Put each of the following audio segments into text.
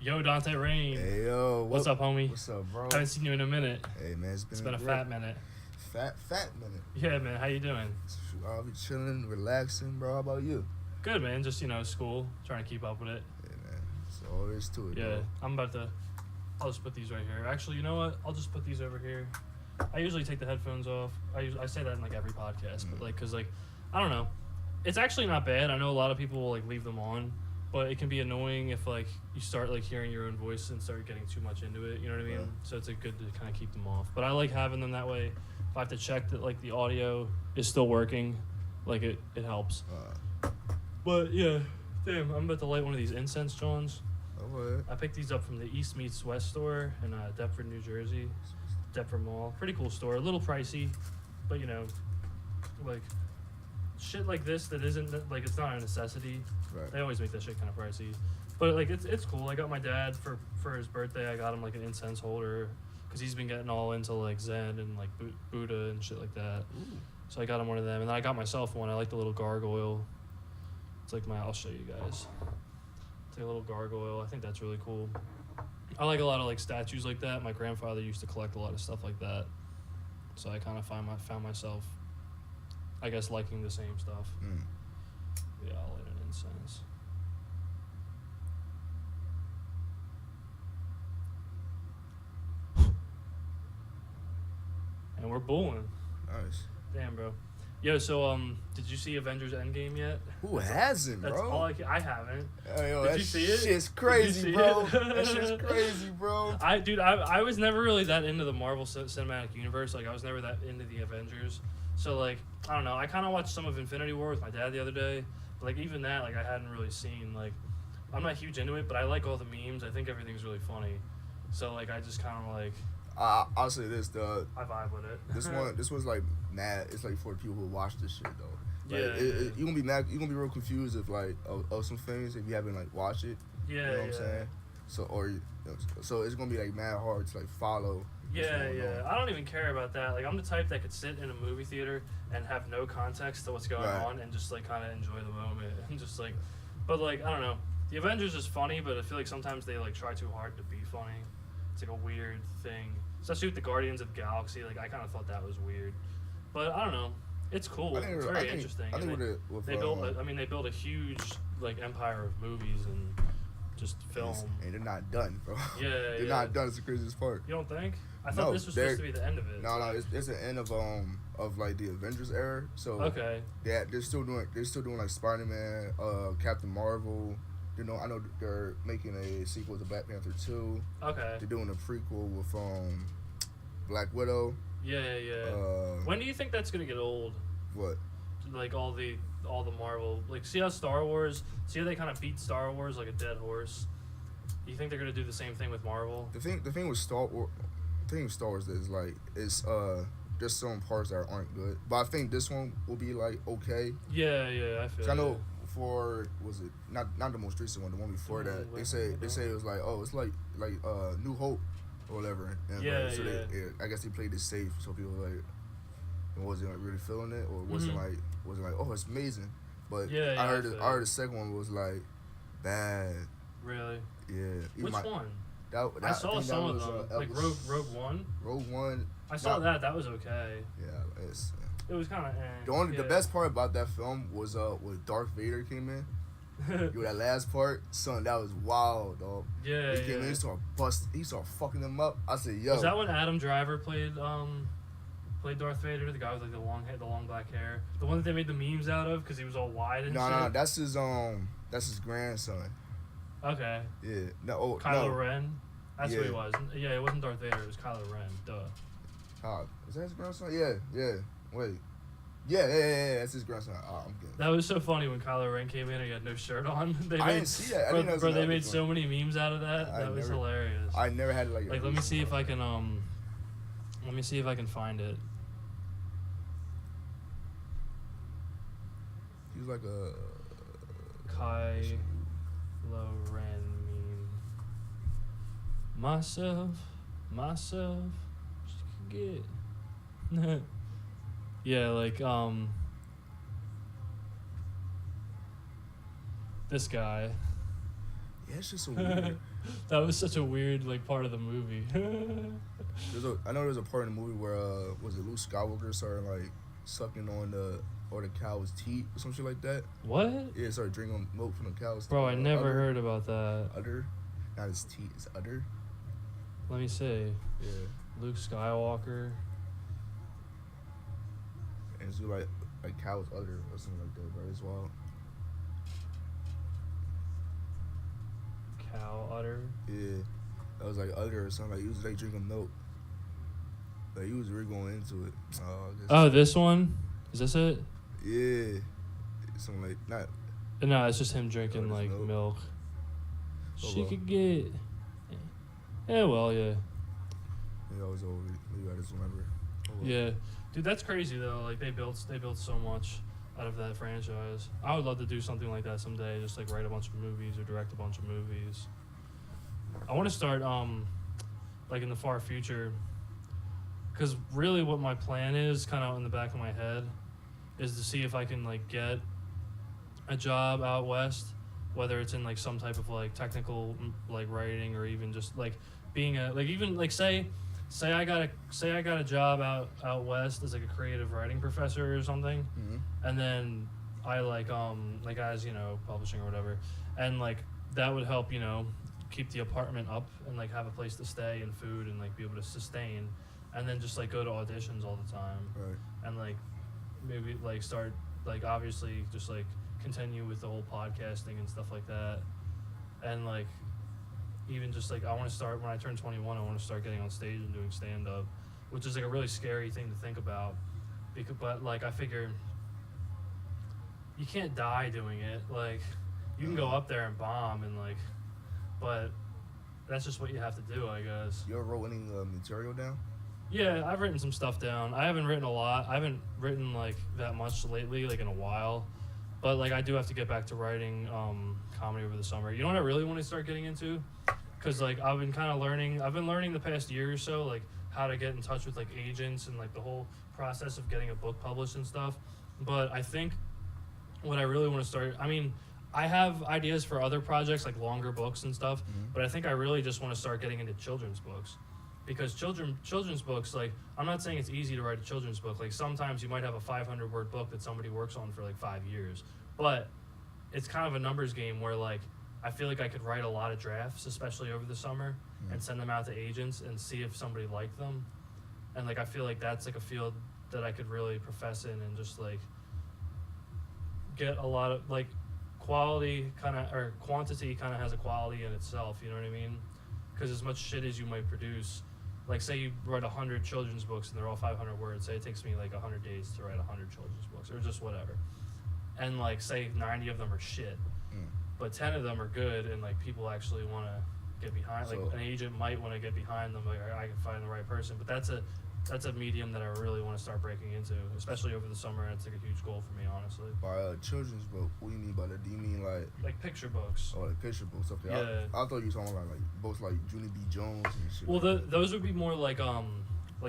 Yo, Dante Rain. Hey, yo. What's up, homie? What's up, bro? Haven't seen you in a minute. Hey, man. It's been a fat minute. Fat minute. Yeah, man. How you doing? I'll be chilling, relaxing, bro. How about you? Good, man. Just, school. Trying to keep up with it. Yeah, man. That's all there is to it, Yeah. bro. I'm about to... I'll just put these right here. Actually, you know what? I'll just put these over here. I usually take the headphones off. I say that in, every podcast. But, because, I don't know. It's actually not bad. I know a lot of people will, leave them on. But it can be annoying if, you start, hearing your own voice and start getting too much into it. You know what I mean? Yeah. So it's good to kind of keep them off. But I like having them that way. If I have to check that, the audio is still working, it helps. But, yeah. Damn, I'm about to light one of these incense joints. Okay. I picked these up from the East Meets West store in Deptford, New Jersey. Deptford Mall. Pretty cool store. A little pricey, but, shit like this that isn't, it's not a necessity. Right. They always make that shit kind of pricey. But, it's cool. I got my dad for his birthday. I got him, an incense holder because he's been getting all into, Zen and, Buddha and shit like that. Ooh. So I got him one of them. And then I got myself one. I like the little gargoyle. It's I'll show you guys. It's a little gargoyle. I think that's really cool. I like a lot of, statues like that. My grandfather used to collect a lot of stuff like that. So I kind of found myself, I guess, liking the same stuff. Mm. Yeah, I'll light an incense. And we're bowling. Nice. Damn, bro. Yo, so, did you see Avengers Endgame yet? Who hasn't, That's bro? all I haven't. Hey, yo, Did that you see it? shit's Did crazy, you see bro. it? That shit's crazy, bro. I was never really that into the Marvel Cinematic Universe. I was never that into the Avengers. So, I don't know. I kind of watched some of Infinity War with my dad the other day. But, even that, I hadn't really seen. I'm not huge into it, but I like all the memes. I think everything's really funny. So, I just kind of, I'll say this, I vibe with it. This was mad. It's for people who watch this shit though. Yeah, you gonna be mad. You gonna be real confused if of some things if you haven't watched it. Yeah, you know what I'm saying. So it's gonna be mad hard to follow. Yeah. I don't even care about that. I'm the type that could sit in a movie theater and have no context to what's going on and just kind of enjoy the moment and just but I don't know. The Avengers is funny, but I feel sometimes they try too hard to be funny. It's a weird thing, especially with the Guardians of the Galaxy. I kind of thought that was weird, but I don't know. It's cool. It's very interesting. I think they built a huge empire of movies and just film. And they're not done, bro. Yeah, they're not done. It's the craziest part. You don't think? I thought this was supposed to be the end of it. No, it's the end of the Avengers era. So okay. Yeah, they're still doing Spider-Man, Captain Marvel. I know they're making a sequel to Black Panther 2. Okay. They're doing a prequel with Black Widow. Yeah. When do you think that's gonna get old? What? All the Marvel. See how Star Wars? See how they kind of beat Star Wars like a dead horse? You think they're gonna do the same thing with Marvel? The thing with Star Wars is it's there's some parts that aren't good, but I think this one will be okay. Yeah, I feel. I know. Was it not the most recent one, the one before that? They say it was it's New Hope or whatever. And so I guess they played it safe, so people wasn't really feeling it, or wasn't oh, it's amazing. But I heard the second one was bad. Really? Yeah. Which one? I saw some of them. Rogue One. Rogue One. I saw that. That was okay. Yeah, it was kind of the best part about that film was when Darth Vader came in. That last part, son, that was wild, dog. Yeah, he came in, he started fucking them up. I said, yo. Was that when Adam Driver played Darth Vader, the guy with the long black hair, the one that they made the memes out of because he was all wide and shit? No, that's his grandson. Okay. Yeah. No. Kylo Ren. That's who he was. Yeah, it wasn't Darth Vader. It was Kylo Ren. Duh. Is that his grandson? Yeah. Wait. Yeah, that's his grandson. Oh, I'm good. That was so funny when Kylo Ren came in and he had no shirt on. I didn't see that. Bro, they made so many memes out of that. That was hilarious. I never had let me see if I can find it. He was a Kylo Ren meme. Myself, just get. Yeah, this guy. Yeah, it's just so weird. That was such a weird like part of the movie. I know there's a part in the movie where was it Luke Skywalker started like sucking on the cow's teat or some shit like that. What? Yeah, started drinking milk from the cow's. Bro, I never heard about that. Udder, not his teat, it's udder. Let me see. Yeah. Luke Skywalker. And it's like cow's udder or something like that, bro. It's wild. Cow udder. Yeah, that was like udder or something. Like he was like drinking milk. Like he was really going into it. Oh, this one? Is this it? Yeah, something like not. No, it's just him drinking like milk. Oh, She well. could get. Yeah, well, yeah. Yeah, I was over it. Maybe I just remember. Oh, well. Yeah, dude, that's crazy though. Like they built so much out of that franchise. I would love to do something like that someday. Just like write a bunch of movies or direct a bunch of movies. I want to start like in the far future. Because really, what my plan is, kind of in the back of my head, is to see if I can like get a job out west, whether it's in like some type of like technical like writing or even just like being a like even like say I got a job out west as like a creative writing professor or something, and then I like as you know publishing or whatever, and like that would help keep the apartment up and like have a place to stay and food and like be able to sustain, and then just like go to auditions all the time, right. And like maybe like start like obviously just like continue with the whole podcasting and stuff like that, and like even just like I want to start when I turn 21. I want to start getting on stage and doing stand up, which is like a really scary thing to think about, but like I figure you can't die doing it. Like you can go up there and bomb and like, but that's just what you have to do, I guess. You ever wrote any material down? Yeah, I've written some stuff down. I haven't written a lot. I haven't written like that much lately, like in a while. But like I do have to get back to writing comedy over the summer. You know what I really want to start getting into? Because like I've been learning the past year or so like how to get in touch with like agents and like the whole process of getting a book published and stuff. But I think what I really want to start, I mean, I have ideas for other projects like longer books and stuff, but I think I really just want to start getting into children's books. Because children's books, like, I'm not saying it's easy to write a children's book. Like, sometimes you might have a 500-word book that somebody works on for, like, 5 years. But it's kind of a numbers game where, like, I feel like I could write a lot of drafts, especially over the summer, and send them out to agents and see if somebody liked them. And, like, I feel like that's, like, a field that I could really profess in and just, like, get a lot of, like, quality kind of, or quantity kind of has a quality in itself, you know what I mean? Because as much shit as you might produce, like say you write 100 children's books and they're all 500 words, say it takes me like 100 days to write 100 children's books or just whatever, and like say 90 of them are shit, but 10 of them are good and like people actually want to get behind, like an agent might want to get behind them, like I can find the right person. But that's a medium that I really want to start breaking into, especially over the summer, and it's like a huge goal for me, honestly. By a children's book, what do you mean by that? Do you mean like picture books? Oh, like picture books. Okay. Yeah. I thought you were talking about like books like Junie B. Jones and shit. Well, those would be more like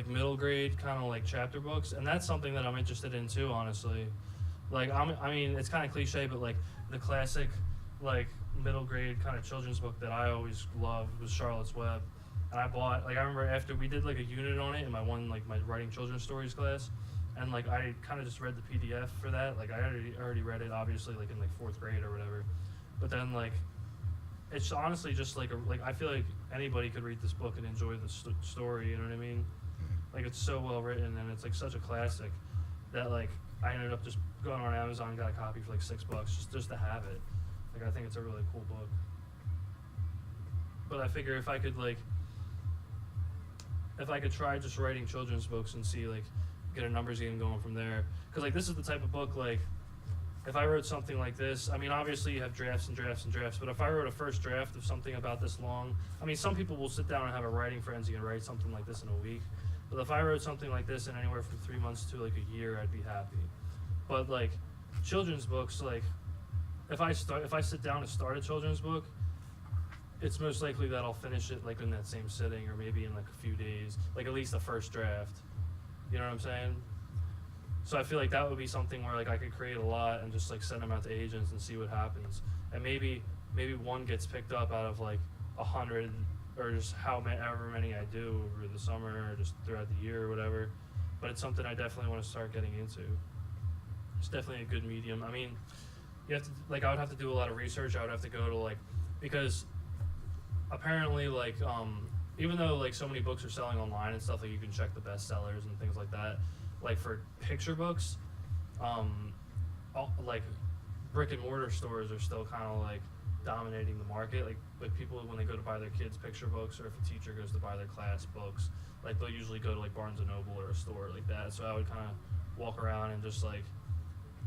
middle grade kind of like chapter books, and that's something that I'm interested in too, honestly. Like I mean, it's kind of cliche, but like the classic like middle grade kind of children's book that I always loved was Charlotte's Web. And I bought, like, I remember after we did, like, a unit on it in my my writing children's stories class, and, like, I kind of just read the PDF for that. Like, I already read it, obviously, like, in, like, 4th grade or whatever. But then, like, it's honestly just, like, I feel like anybody could read this book and enjoy the story, you know what I mean? Like, it's so well written, and it's, like, such a classic that, like, I ended up just going on Amazon and got a copy for, like, $6 just to have it. Like, I think it's a really cool book. But I figure if I could try just writing children's books and see, like, get a numbers game going from there. Because, like, this is the type of book, like, if I wrote something like this, I mean, obviously you have drafts and drafts and drafts, but if I wrote a first draft of something about this long, I mean, some people will sit down and have a writing frenzy and write something like this in a week. But if I wrote something like this in anywhere from 3 months to, like, a year, I'd be happy. But, like, children's books, like, if I sit down to start a children's book, it's most likely that I'll finish it like in that same sitting or maybe in like a few days, like at least the first draft. You know what I'm saying? So I feel like that would be something where like I could create a lot and just like send them out to agents and see what happens. And maybe maybe one gets picked up out of like 100, or just however many I do over the summer or just throughout the year or whatever. But it's something I definitely want to start getting into. It's definitely a good medium. I mean, you have to, like, I would have to do a lot of research. I would have to go to, like, because apparently, like, even though, like, so many books are selling online and stuff, like, you can check the bestsellers and things like that, like, for picture books, like, brick and mortar stores are still kind of, like, dominating the market. Like people, when they go to buy their kids' picture books, or if a teacher goes to buy their class books, like, they'll usually go to, like, Barnes & Noble or a store like that. So I would kind of walk around and just, like,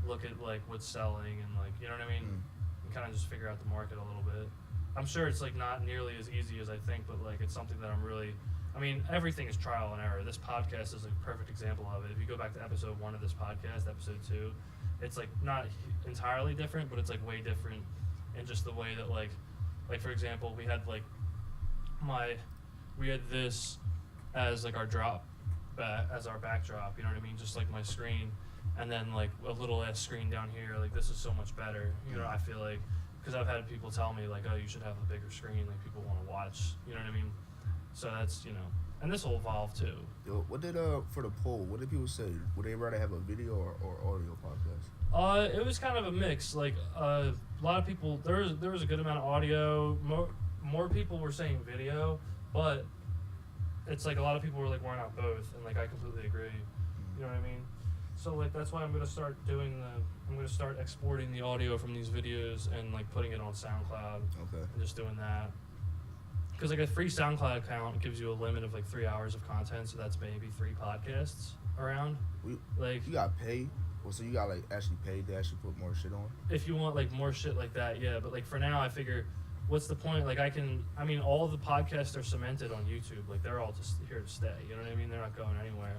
look at, like, what's selling and, like, you know what I mean? And kind of just figure out the market a little bit. I'm sure it's, like, not nearly as easy as I think, but, like, it's something that I'm really, I mean, everything is trial and error. This podcast is a perfect example of it. If you go back to episode 1 of this podcast, episode 2, it's, like, not entirely different, but it's, like, way different in just the way that, like, for example, we had, like, we had this as, like, our as our backdrop, you know what I mean? Just, like, my screen. And then, like, a little ass screen down here, like, this is so much better. You know, I feel like, because I've had people tell me, like, oh, you should have a bigger screen, like, people want to watch, you know what I mean? So that's, you know, and this will evolve too. Yo, what did, for the poll, what did people say? Would they rather have a video or audio podcast? It was kind of a mix. Like, a lot of people, there was a good amount of audio. More people were saying video, but it's like a lot of people were like, why not both? And, like, I completely agree. You know what I mean? So, like, that's why I'm going to start exporting the audio from these videos and, like, putting it on SoundCloud. Okay. And just doing that. Because, like, a free SoundCloud account gives you a limit of, like, 3 hours of content, so that's maybe 3 podcasts around. You got paid? Well, so you got, like, actually paid to actually put more shit on? If you want, like, more shit like that, yeah. But, like, for now, I figure, what's the point? Like, I mean, all of the podcasts are cemented on YouTube. Like, they're all just here to stay. You know what I mean? They're not going anywhere.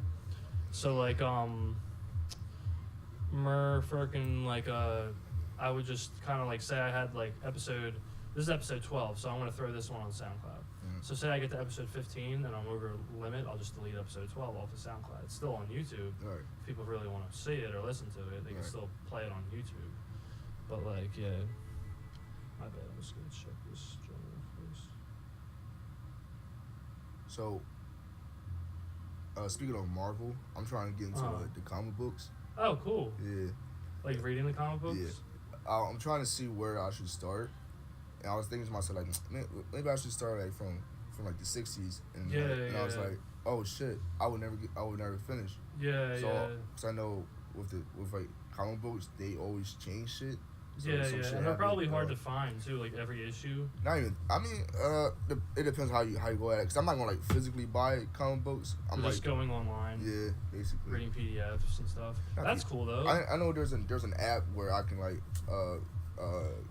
So, like, I would just kind of, like, say I had, like, this is episode 12, so I'm going to throw this one on SoundCloud. So say I get to episode 15 and I'm over limit, I'll just delete episode 12 off of SoundCloud. It's still on YouTube. Right. If people really want to see it or listen to it, they can still play it on YouTube. But, like, yeah. My bad, I'm just going to check this journal first. So, speaking of Marvel, I'm trying to get into the comic books. Oh, cool. Yeah. Like, reading the comic books? Yeah. I'm trying to see where I should start. And I was thinking to myself, like, maybe I should start, like, from like the 60s. And, and I was like, oh shit, I would never finish. Yeah, so, yeah. So I know with like comic books, they always change shit. So yeah, and they're probably hard to find too, like every issue. Not even. I mean, it depends how you go at it. Cause I'm not gonna like physically buy comic books. I'm just like going online. Yeah, basically. Reading PDFs and stuff. That's cool though. I know there's an app where I can like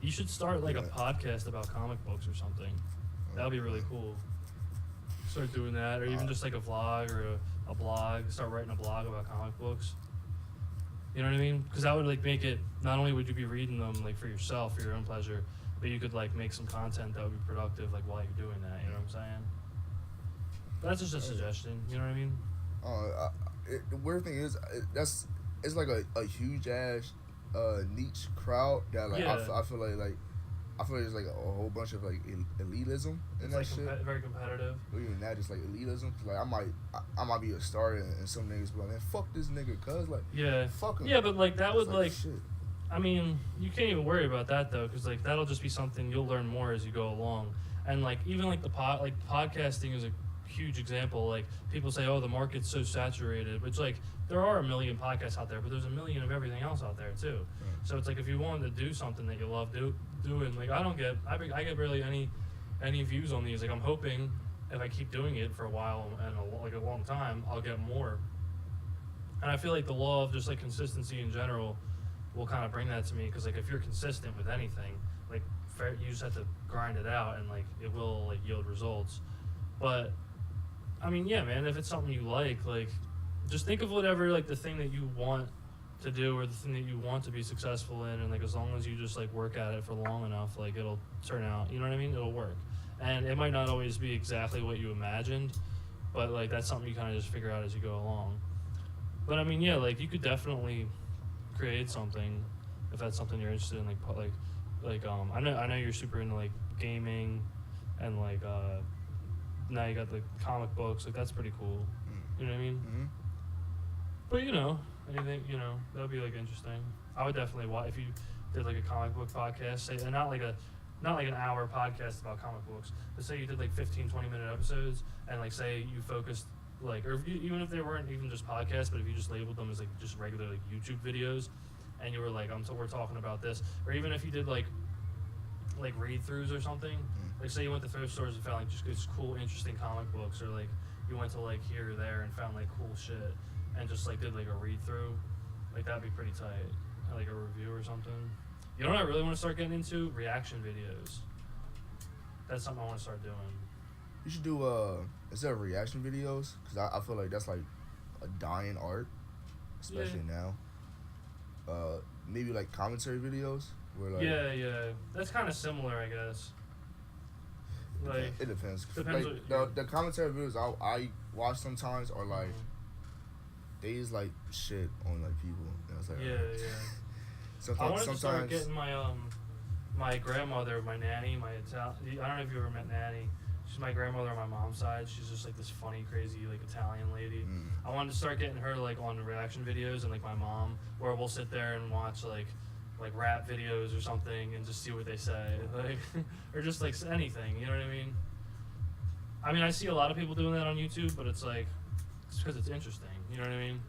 You should start like a podcast about comic books or something. That would be really cool. Start doing that, or even just like a vlog or a blog. Start writing a blog about comic books. You know what I mean? Because that would like make it. Not only would you be reading them like for yourself, for your own pleasure, but you could like make some content that would be productive like while you're doing that. You know what I'm saying? That's just a suggestion. You know what I mean? The weird thing is it's like a huge ass niche crowd that like I feel like there's like a whole bunch of like elitism in that like shit. Very competitive. Or even that, just like elitism. Like I might be a star and some niggas be like, man, fuck this nigga, cuz like fuck him. Yeah, but like that would like shit. I mean, you can't even worry about that though, because like that'll just be something you'll learn more as you go along. And like even like podcasting is a huge example. Like people say, oh, the market's so saturated, which like there are a million podcasts out there, but there's a million of everything else out there too. Right. So it's like if you wanted to do something that you love doing, like I get barely any views on these. Like I'm hoping if I keep doing it for a while and a long time, I'll get more. And I feel like the law of just like consistency in general will kind of bring that to me, because like if you're consistent with anything, like you just have to grind it out and like it will like yield results. But I mean, yeah, man, if it's something you like just think of whatever like the thing that you want to do or the thing that you want to be successful in, and like as long as you just like work at it for long enough, like it'll turn out, you know what I mean? It'll work. And it might not always be exactly what you imagined, but like that's something you kind of just figure out as you go along. But I mean, yeah, like you could definitely create something if that's something you're interested in, like like I know you're super into like gaming, and like now you got the comic books. Like that's pretty cool. You know what I mean? Mm-hmm. But anything that would be like interesting. I would definitely watch if you did like a comic book podcast, say, and not like an hour podcast about comic books, but say you did like 15-20 minute episodes, and like say you focused like, or even if they weren't even just podcasts, but if you just labeled them as like just regular like YouTube videos, and you were like, we're talking about this, or even if you did like read throughs or something, like say you went to thrift stores and found like just cool, interesting comic books, or like you went to like here or there and found like cool shit, and just like did like a read through, like that'd be pretty tight, like a review or something. You know what I really want to start getting into? Reaction videos. That's something I want to start doing. You should do instead of reaction videos, because I feel like that's like a dying art, especially now. Maybe like commentary videos where like that's kind of similar, I guess. Like it depends. Depends. Like, the commentary videos I watch sometimes are like they just like shit on like people. And it's like I wanted to start getting my grandmother, my nanny, my Italian. I don't know if you ever met Nanny. She's my grandmother on my mom's side. She's just like this funny, crazy, like Italian lady. I wanted to start getting her like on reaction videos, and like my mom, where we'll sit there and watch like rap videos or something and just see what they say, like, or just like anything. You know what I mean? I mean, I see a lot of people doing that on YouTube, but it's like it's because it's interesting. You know what I mean?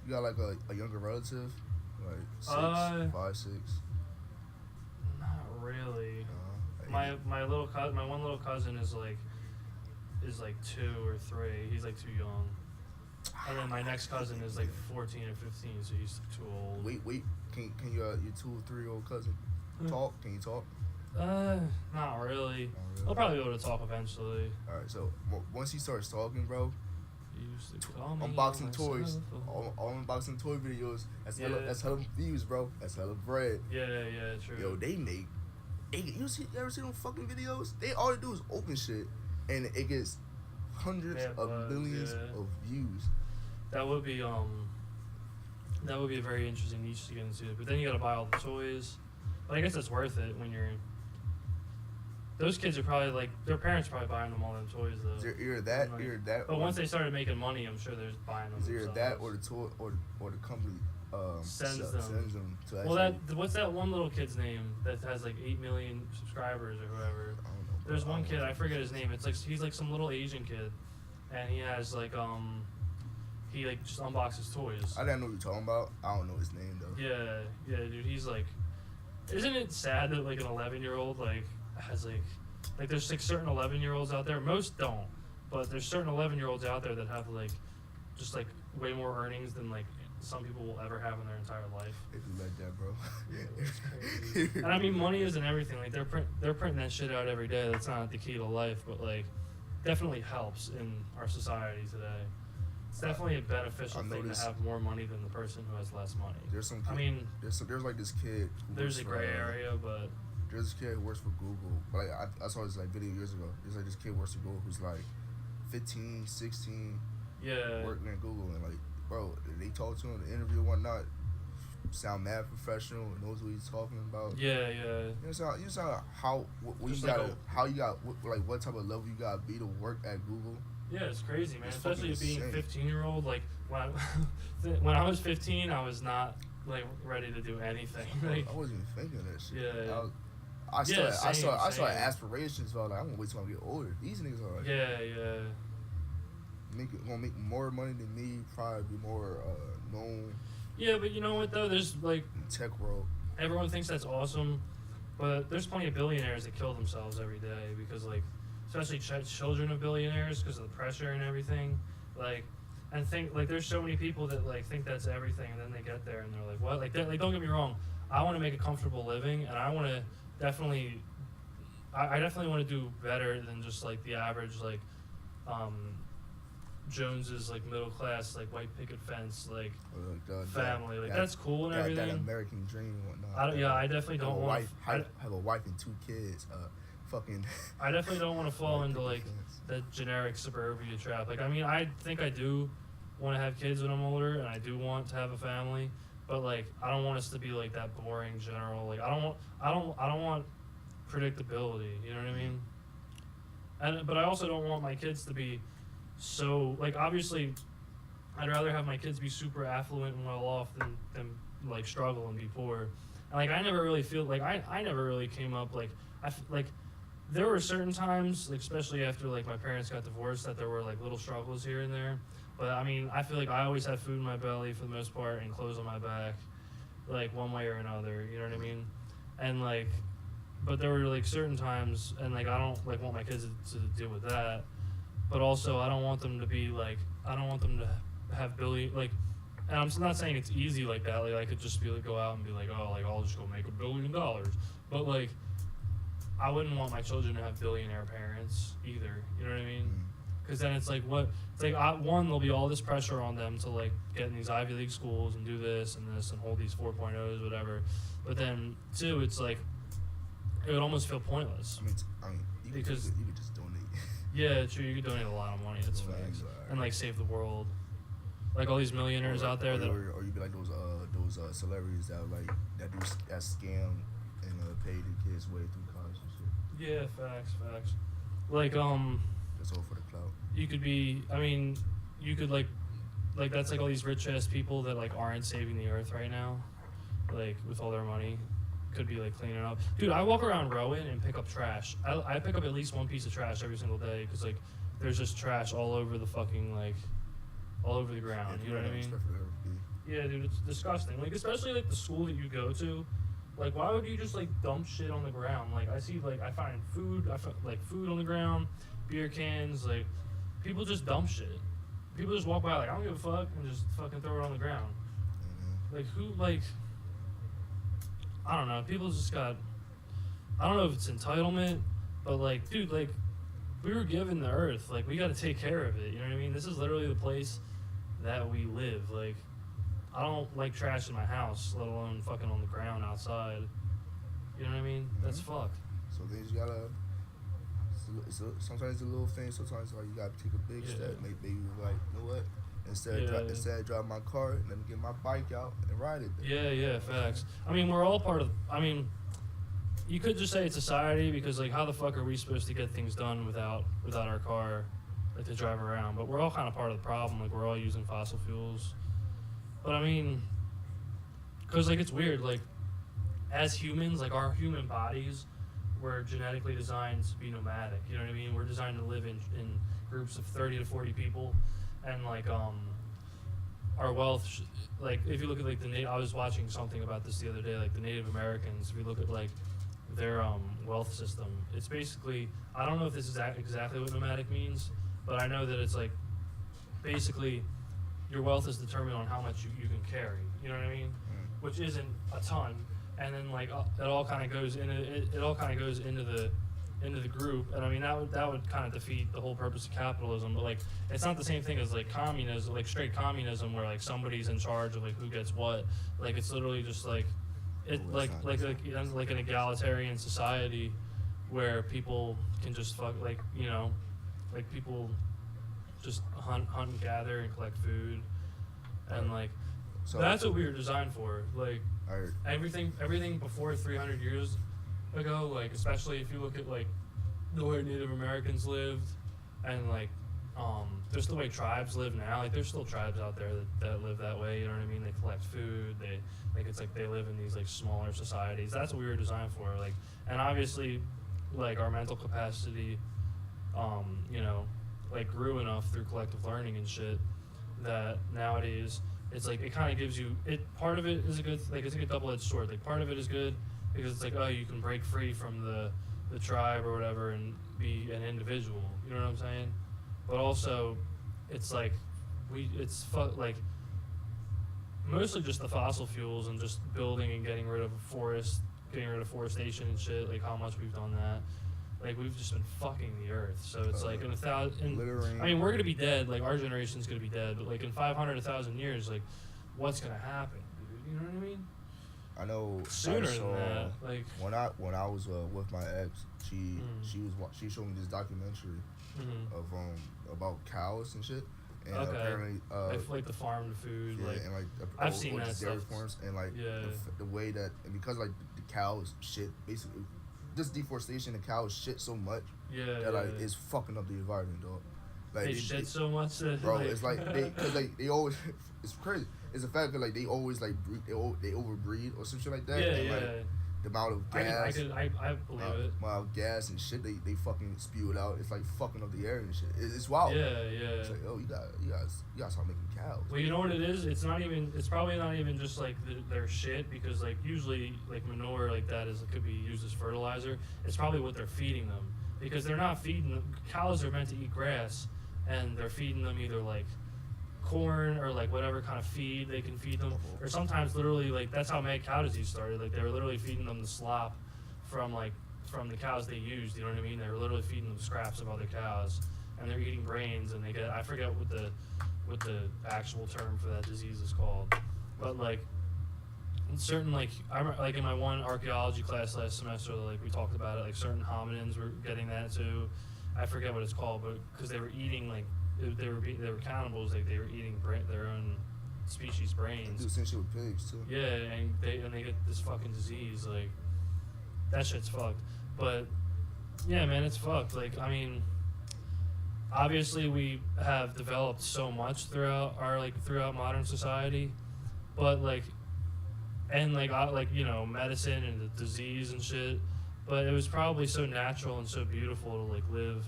You got like a younger relative, like 5, 6. Not really. My one little cousin is like 2 or 3. He's like too young. And then my next cousin is like 14 or 15, so he's too old. Wait. Can you your 2 or 3-year-old cousin talk? Can you talk? Not really. I'll probably be able to talk eventually. All right. So once he starts talking, bro. You used to call me unboxing toys, all unboxing toy videos. That's hella views, bro. That's hella bread. Yeah, true. Yo, they make. You ever see them fucking videos? They all they do is open shit, and it gets hundreds of millions of views. That would be a very interesting niche to get into. But then you gotta buy all the toys. But I guess it's worth it when you're. Those kids are probably like their parents are probably buying them all them toys though. Either that. But once they started making money, I'm sure they're buying them. Either that or the toy or the company sends them to. Well, what's that one little kid's name that has like 8 million subscribers or whoever? I don't know. There's one kid, I forget his name. It's like he's like some little Asian kid, and he has like he like just unboxes toys. I didn't know what you're talking about. I don't know his name though. Yeah, dude. He's like, isn't it sad that like an 11-year-old like has like there's like certain 11-year-olds out there. Most don't, but there's certain 11-year-olds out there that have like just like way more earnings than like some people will ever have in their entire life. If you like that, bro. Yeah, it's crazy. And I mean, money isn't everything. Like they're printing that shit out every day. That's not the key to life, but like definitely helps in our society today. It's definitely a beneficial thing to have more money than the person who has less money. There's some. There's like this kid. There's a gray area, but there's this kid who works for Google. Like I saw this like video years ago. There's like this kid who works for Google who's like 15, 16. Yeah. Working at Google, and like, bro, they talk to him in the interview and whatnot. Sound mad professional, knows what he's talking about. Yeah. You know how what type of level you gotta be to work at Google. Yeah, it's crazy, man. Especially being a 15-year-old. Like when I was 15, I was not like ready to do anything. Like, I wasn't even thinking that shit. Yeah. I still had aspirations. So like, I'm gonna wait till I get older. These niggas are like, yeah. Gonna make more money than me. Probably be more known. Yeah, but you know what though? There's like in tech world. Everyone thinks that's awesome, but there's plenty of billionaires that kill themselves every day because like. Especially children of billionaires because of the pressure and everything, like, and think like there's so many people that like think that's everything, and then they get there and they're like, what? Like don't get me wrong, I want to make a comfortable living, and I want to definitely, I definitely want to do better than just like the average like, Jones's like middle class like white picket fence like family like that's cool and everything. That American dream and whatnot. I definitely don't want to have a wife and 2 kids. I definitely don't want to fall into like the generic suburbia trap. Like I mean, I think I do want to have kids when I'm older, and I do want to have a family. but like I don't want us to be like that boring general. Like I don't want predictability. You know what I mean? But I also don't want my kids to be so like obviously. I'd rather have my kids be super affluent and well off than like struggle and be poor. And like I never really feel like I never really came up like like there were certain times like especially after like my parents got divorced that there were like little struggles here and there. But I mean I feel like I always had food in my belly for the most part and clothes on my back, like one way or another. You know what I mean? And like, but there were like certain times and like I don't like want my kids to deal with that. But also I don't want them to be like I don't want them to have billion like, and I'm not saying it's easy like that. Like I could just be like go out and be like, oh, like I'll just go make $1 billion. But like, I wouldn't want my children to have billionaire parents either. You know what I mean? Because then it's like what it's like. One, there'll be all this pressure on them to like get in these Ivy League schools and do this and hold these 4.0s, whatever. But then two, it's like it would almost feel pointless. I mean, you could just donate. Yeah, true. You could donate a lot of money. That's facts. And like save the world. Like all these millionaires out there or you be like those celebrities that do that scam and pay the kids way through college and shit. Yeah, facts. Like that's all for the clout. You could be. I mean, you could like that's like all these rich ass people that like aren't saving the earth right now, like with all their money, could be like cleaning up. Dude, I walk around Rowan and pick up trash. I pick up at least one piece of trash every single day because like there's just trash all over the fucking like. All over the ground, you know what I mean? Yeah, dude, it's disgusting. Like, especially, like, the school that you go to. Like, why would you just, like, dump shit on the ground? Like, I find food on the ground, beer cans, like, people just dump shit. People just walk by, like, I don't give a fuck, and just fucking throw it on the ground. Mm-hmm. Like, who, like, I don't know, people just got, I don't know if it's entitlement, but, like, dude, like, we were given the earth, like, we gotta take care of it, you know what I mean? This is literally the place that we live. Like, I don't like trash in my house, let alone fucking on the ground outside. You know what I mean? Mm-hmm. That's fucked. So then you gotta. Sometimes it's a little thing. Sometimes like you gotta take a big step. Maybe you like, you know what? Instead of driving my car, let me get my bike out and ride it. Yeah, facts. I mean, we're all part of. I mean, you could just say it's society because like, how the fuck are we supposed to get things done without our car? Like to drive around, but we're all kind of part of the problem. Like we're all using fossil fuels, but I mean, cause like it's weird. Like as humans, like our human bodies, we're genetically designed to be nomadic. You know what I mean? We're designed to live in groups of 30 to 40 people, and like our wealth. Like if you look at like I was watching something about this the other day. Like the Native Americans, if you look at like their wealth system, it's basically I don't know if this is exactly what nomadic means. But I know that it's like, basically, your wealth is determined on how much you can carry. You know what I mean? Which isn't a ton. And then like it all kind of goes into the group. And I mean that would kind of defeat the whole purpose of capitalism. But like it's not the same thing as like communism, like straight communism, where like somebody's in charge of like who gets what. Like it's literally just like like an egalitarian society, where people can just like people just hunt and gather and collect food, and like so that's what we were designed for. Like everything before 300 years ago, like especially if you look at like the way Native Americans lived, and like just the way tribes live now. Like there's still tribes out there that live that way. You know what I mean? They collect food. They like it's like they live in these like smaller societies. That's what we were designed for. Like and obviously, like our mental capacity. Like grew enough through collective learning and shit that nowadays it's like it kind of gives you it. Part of it is a good it's like a double-edged sword. Like part of it is good because it's like oh you can break free from the tribe or whatever and be an individual. You know what I'm saying? But also it's like like mostly just the fossil fuels and just building and getting rid of forestation and shit. Like how much we've done that. Like we've just been fucking the earth, so it's like in 1,000. I mean, we're gonna be dead. Like our generation's gonna be dead, but like in 500, 1,000 years, like what's gonna happen, dude? You know what I mean? I know. Sooner than that. Like when I was with my ex, she showed me this documentary of about cows and shit, And apparently, like the farmed food, yeah, like, and like I've seen that dairy stuff. farms, and like the way that, and because like the cows shit basically, just deforestation, the cows shit so much that like it's fucking up the environment, dog. Like they shit so much that, bro, it's like because like they always, it's crazy. It's the fact that like they always like they overbreed or some shit like that. Yeah, and, like, the amount of gas, I believe it. Amount of gas and shit they fucking spew it out. It's like fucking up the air and shit. It's wild. Yeah. It's like, oh, you gotta start making cows. Well, you know what it is? It's probably not even just like their shit, because like usually like manure like that could be used as fertilizer. It's probably what they're feeding them, because they're not feeding them. Cows are meant to eat grass, and they're feeding them either like corn or like whatever kind of feed they can feed them, or sometimes literally like that's how mad cow disease started. Like they were literally feeding them the slop from the cows they used. You know what I mean? They were literally feeding them scraps of other cows, and they're eating brains, and they get, I forget what the actual term for that disease is called, but like in certain like I remember, like in my one archaeology class last semester, like we talked about it, like certain hominins were getting that too. I forget what it's called, but because they were eating like they were cannibals, like they were eating their own species brains. They do the same shit with pigs too. Yeah, and they get this fucking disease, like that shit's fucked. But yeah, man, it's fucked. Like, I mean, obviously we have developed so much throughout modern society, but like, and like you know, medicine and the disease and shit. But it was probably so natural and so beautiful to like live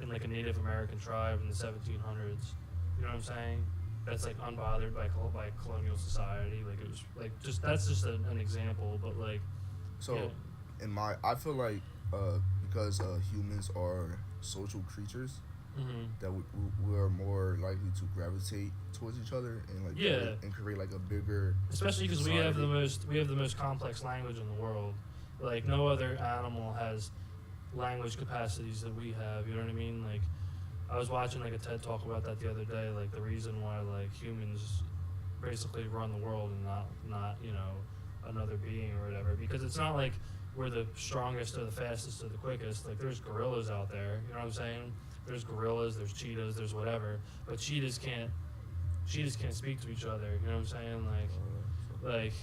in like a Native American tribe in the 1700s. You know what I'm saying? That's like unbothered by colonial society. Like it was like that's just an example. But like, so yeah. I feel like because humans are social creatures, that we are more likely to gravitate towards each other and like create like a bigger. Especially because we have the most complex language in the world. Like no other animal has language capacities that we have. You know what I mean? Like I was watching like a TED talk about that the other day. Like the reason why like humans basically run the world and not you know another being or whatever, because it's not like we're the strongest or the fastest or the quickest. Like there's gorillas out there. You know what I'm saying? There's gorillas, there's cheetahs, there's whatever. But cheetahs can't speak to each other. You know what I'm saying? Like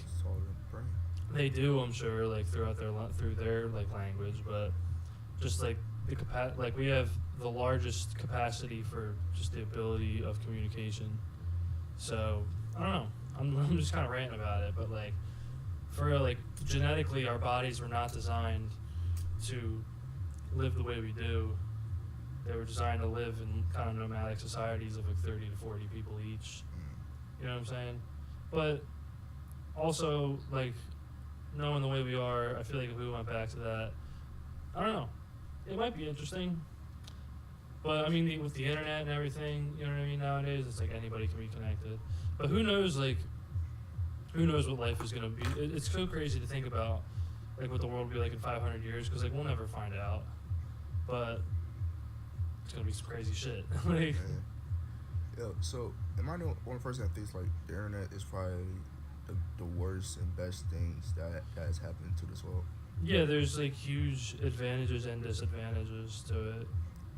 they do, I'm sure, like through their like language, but just like like we have the largest capacity for just the ability of communication. So I don't know. I'm just kind of ranting about it, but like for like genetically, our bodies were not designed to live the way we do. They were designed to live in kind of nomadic societies of like 30 to 40 people each. You know what I'm saying? But also like knowing the way we are, I feel like if we went back to that, I don't know, it might be interesting. But I mean, with the internet and everything, you know what I mean, nowadays, it's like anybody can be connected. But who knows what life is going to be. It's so crazy to think about, like, what the world will be like in 500 years, because, like, we'll never find out. But it's going to be some crazy shit. Like, yeah, so am I the one person that thinks, like, the internet is probably the worst and best things that has happened to this world? Yeah, there's like huge advantages and disadvantages to it.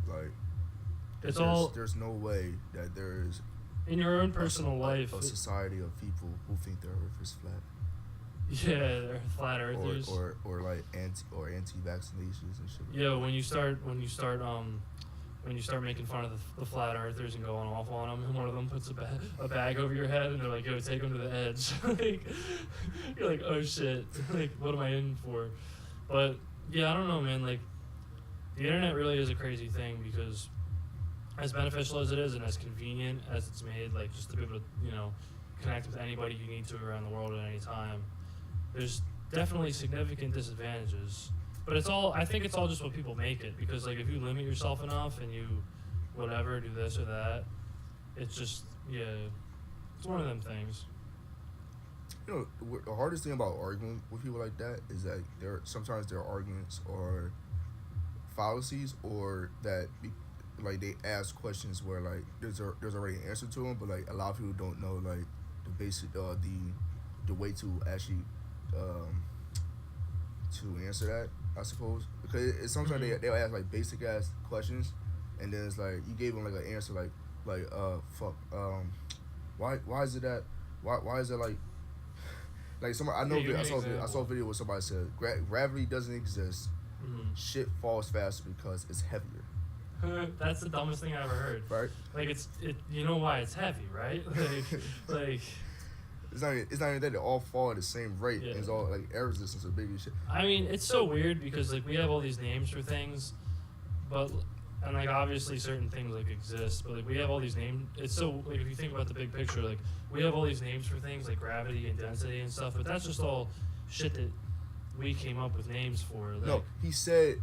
Like, there's no way that there is in your own personal life a society of people who think the Earth is flat. Yeah, they're flat earthers. Or like anti-vaccinations and shit. Yeah, when you start making fun of the flat earthers and going off on them, and one of them puts a bag over your head, and they're like, "Yo, take them to the edge." Like, you're like, "Oh shit!" Like, what am I in for? But yeah, I don't know, man. Like, the internet really is a crazy thing, because as beneficial as it is and as convenient as it's made, like just to be able to, you know, connect with anybody you need to around the world at any time, there's definitely significant disadvantages. But I think it's all just what people make it, because like if you limit yourself enough and you whatever, do this or that, it's just, yeah, it's one of them things. You know, the hardest thing about arguing with people like that is that sometimes their arguments are fallacies, or that like they ask questions where like there's already an answer to them, but like a lot of people don't know like the basic the way to actually to answer that, I suppose, because sometimes they'll ask like basic ass questions, and then it's like you gave them like an answer like, like fuck why is it that why is it like somebody I know I saw a video where somebody said gravity doesn't exist. Mm-hmm. Shit falls faster because it's heavier. That's the dumbest thing I ever heard. Right? Like you know why it's heavy, right? Like it's not even that they all fall at the same rate. Yeah. It's all like air resistance or bigger shit. I mean, it's so weird because like we have all these names for things, but and like obviously certain things like exist, but like we have all these names. It's so like if you think about the big picture, like we have all these names for things like gravity and density and stuff, but that's just all shit that we came up with names for. Like, no, he said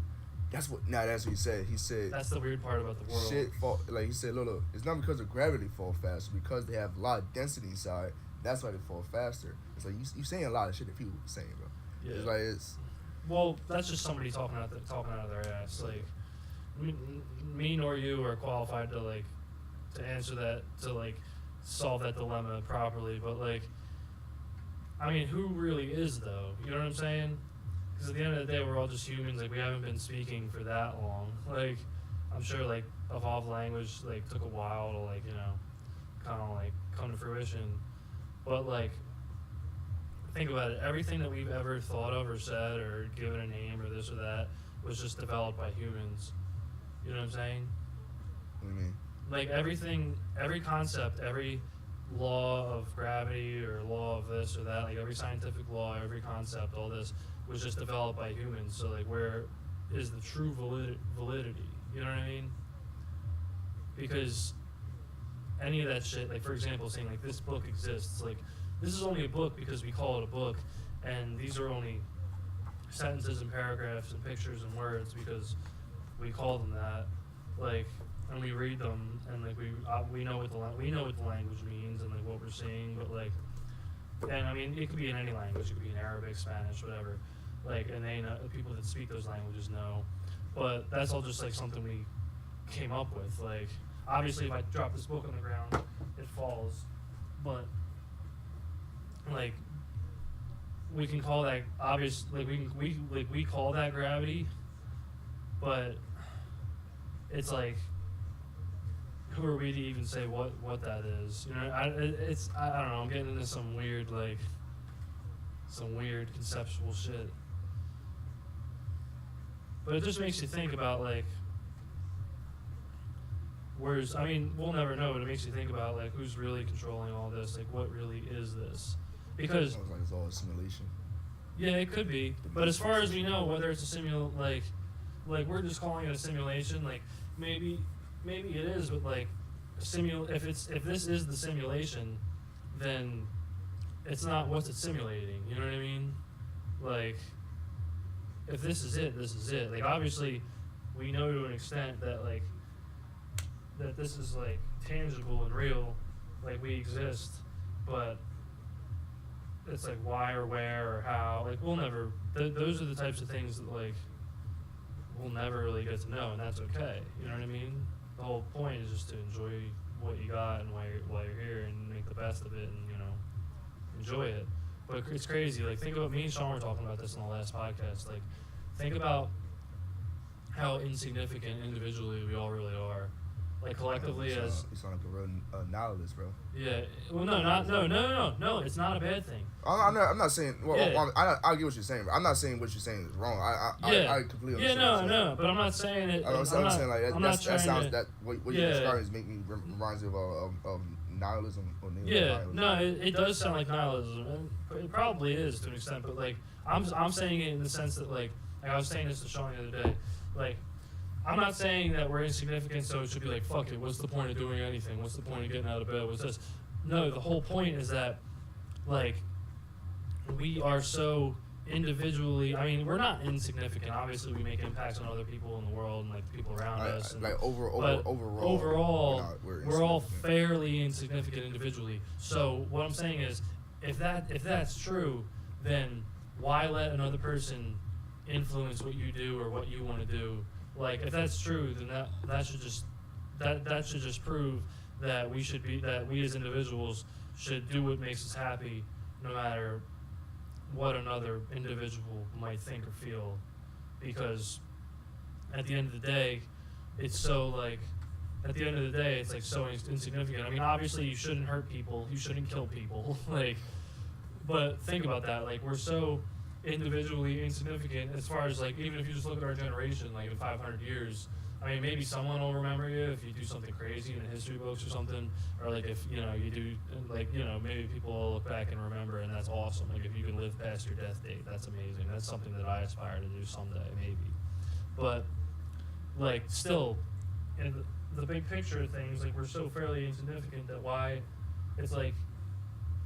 that's what he said. He said that's the weird part about the world. Shit fall like he said, look, it's not because of gravity fall faster, because they have a lot of density inside. That's why they fall faster. It's like you saying a lot of shit that people are saying, bro. Yeah. It's like well, that's just somebody talking out of their ass. Like me nor you are qualified to like to answer that, to like solve that dilemma properly. But like, I mean, who really is though? You know what I'm saying? Because at the end of the day, we're all just humans. Like we haven't been speaking for that long. Like I'm sure like evolved language like took a while to like kind of like come to fruition. But like, think about it. Everything that we've ever thought of or said or given a name or this or that was just developed by humans. You know what I'm saying? What do you mean? Like everything, every concept, every law of gravity or law of this or that, like every scientific law, every concept, all this was just developed by humans. So like, where is the true validity? You know what I mean? Because any of that shit, like for example, saying like this book exists, like this is only a book because we call it a book, and these are only sentences and paragraphs and pictures and words because we call them that, like, and we read them, and like we know what the language means and like what we're seeing, but like, and I mean it could be in any language, it could be in Arabic, Spanish, whatever, like, and they know, people that speak those languages know, but that's all just like something we came up with, like. Obviously, if I drop this book on the ground, it falls. But like, we can call that obvious. Like we call that gravity. But it's like, who are we to even say what that is? You know, I don't know. I'm getting into some weird conceptual shit. But it just makes you think about like. Whereas, I mean, we'll never know, but it makes you think about, like, who's really controlling all this? Like, what really is this? Because... Sounds like it's all a simulation. Yeah, it could be. But as far as we know, whether it's a like, we're just calling it a simulation, like, maybe it is, but, like, if this is the simulation, then it's not what's it simulating, you know what I mean? Like, if this is it, this is it. Like, obviously, we know to an extent that, like, that this is like tangible and real, like we exist, but it's like why or where or how, like we'll never, those are the types of things that like we'll never really get to know, and that's okay, you know what I mean? The whole point is just to enjoy what you got and while you're here and make the best of it and, enjoy it. But it's crazy, like think about, me and Sean were talking about this in the last podcast, like think about how insignificant individually we all really are. Like collectively, you sound like a real nihilist, bro. Yeah. Well, no. It's not a bad thing. I'm not saying. Well, yeah. I get what you're saying, but I'm not saying what you're saying is wrong. I completely understand. Yeah, no. But I'm not saying it. I'm saying like that sounds that what you're describing is making me reminds me of nihilism or nihilism. No, it does sound like nihilism, and it probably is to an extent. But like I'm saying it in the sense that like I was saying this to Sean the other day, like. I'm not saying that we're insignificant, so it should be like, fuck it, what's the point of doing anything? What's the point of getting out of bed? What's this? No, the whole point is that, like, we are so individually, I mean, we're not insignificant. Obviously, we make impacts on other people in the world and, like, the people around us. And, like, overall, we're all fairly insignificant individually. So what I'm saying is, if that's true, then why let another person influence what you do or what you want to do? Like, if that's true, then that should just prove that we as individuals should do what makes us happy, no matter what another individual might think or feel. Because at the end of the day, it's so like at the end of the day, it's like so insignificant. I mean, obviously, you shouldn't hurt people, you shouldn't kill people, like. But think about that. Like, we're so individually insignificant as far as like, even if you just look at our generation, like in 500 years. I mean, maybe someone will remember you if you do something crazy in the history books or something, or like if you do like maybe people will look back and remember, and that's awesome. Like if you can live past your death date, that's amazing. That's something that I aspire to do someday, maybe. But like still, in the big picture of things, like we're so fairly insignificant that why it's like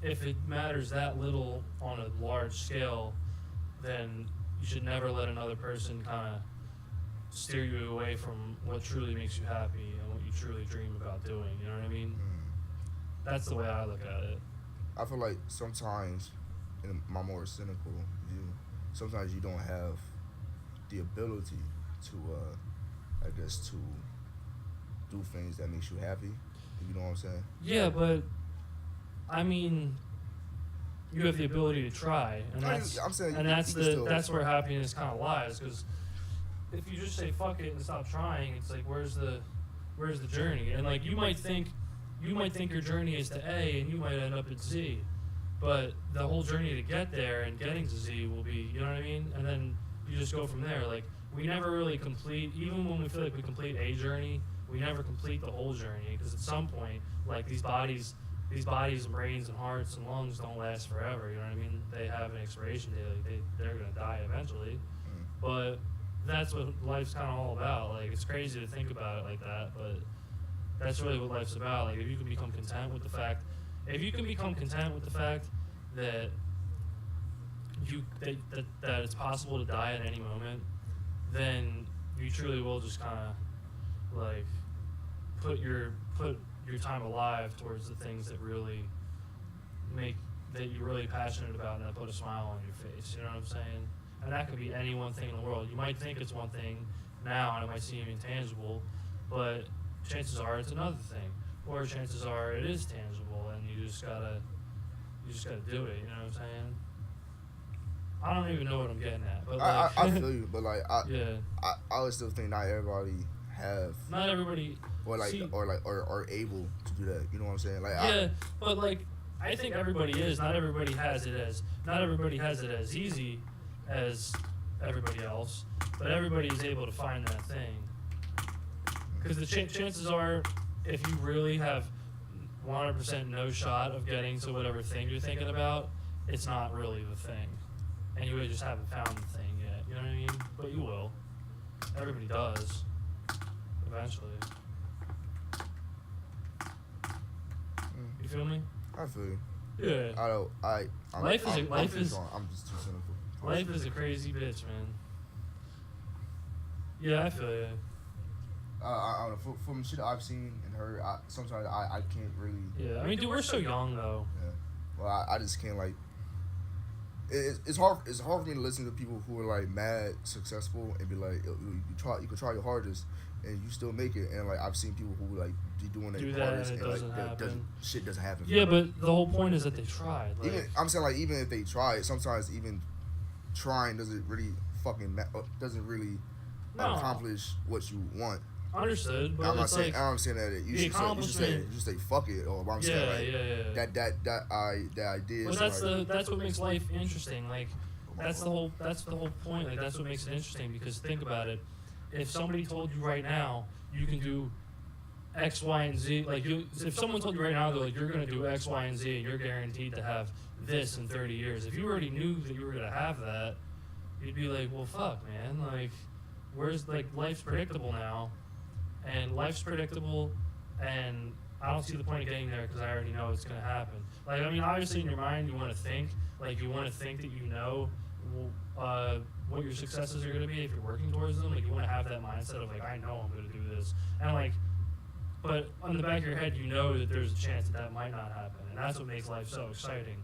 if it matters that little on a large scale, then you should never let another person kind of steer you away from what truly makes you happy and what you truly dream about doing. You know what I mean? That's the way I look at it. I feel like sometimes, in my more cynical view, sometimes you don't have the ability to, I guess, to do things that makes you happy. You know what I'm saying? Yeah, but I mean, you have the ability to try, and that's where happiness kind of lies. Because if you just say fuck it and stop trying, it's like where's the journey? And like you might think your journey is to A, and you might end up at Z, but the whole journey to get there and getting to Z will be, you know what I mean? And then you just go from there. Like we never really complete, even when we feel like we complete a journey, we never complete the whole journey, because at some point, like these bodies and brains and hearts and lungs don't last forever. You know what I mean? They have an expiration date. Like they're gonna die eventually, but that's what life's kind of all about. Like it's crazy to think about it like that, but that's really what life's about. Like if you can become content with the fact that that it's possible to die at any moment, then you truly will just kind of like put your time alive towards the things that really that you're really passionate about, and that put a smile on your face. You know what I'm saying? And that could be any one thing in the world. You might think it's one thing now, and it might seem intangible, but chances are it's another thing. Or chances are it is tangible, and you just gotta do it. You know what I'm saying? I don't even know what I'm getting at, but like, I feel you, but like I always still think not everybody are able to do that. You know what I'm saying? Like but like I think everybody is. Not everybody has it as easy as everybody else, but everybody is able to find that thing. Because the chances are, if you really have 100% no shot of getting to whatever thing you're thinking about, it's not really the thing, and you really just haven't found the thing yet. You know what I mean? But you will. Everybody does. Eventually. You feel me? I feel you. Yeah. I'm just too cynical. Life is a crazy bitch, man. Yeah, I feel you. I don't know. From shit I've seen and heard, sometimes I can't really. Yeah, I mean, dude, we're so young though. Yeah. Well, I just can't like. It's hard. It's hard for me to listen to people who are like mad successful and be like, you can try your hardest and you still make it. And like I've seen people who like be doing their hardest and like shit doesn't happen. Yeah, but the whole point is that they tried. Like, I'm saying like even if they try, sometimes even trying doesn't really accomplish what you want. Understood, but I'm not saying that you should say fuck it, or I'm saying like that idea. Well, that's what makes life interesting. Like that's the whole point. Like that's what makes it interesting, because think about it. If somebody told you right now you can do X, Y, and Z, like if someone told you right now that like you're gonna do X, Y, and Z and you're guaranteed to have this in 30 years, if you already knew that you were gonna have that, you'd be like, well, fuck, man. Like, where's like life's predictable now. And life's predictable, and I don't see the point of getting there because I already know it's going to happen. Like, I mean, obviously in your mind you want to think that you know what your successes are going to be if you're working towards them. Like, you want to have that mindset of like, I know I'm going to do this. And like, but on the back of your head, you know that there's a chance that might not happen. And that's what makes life so exciting.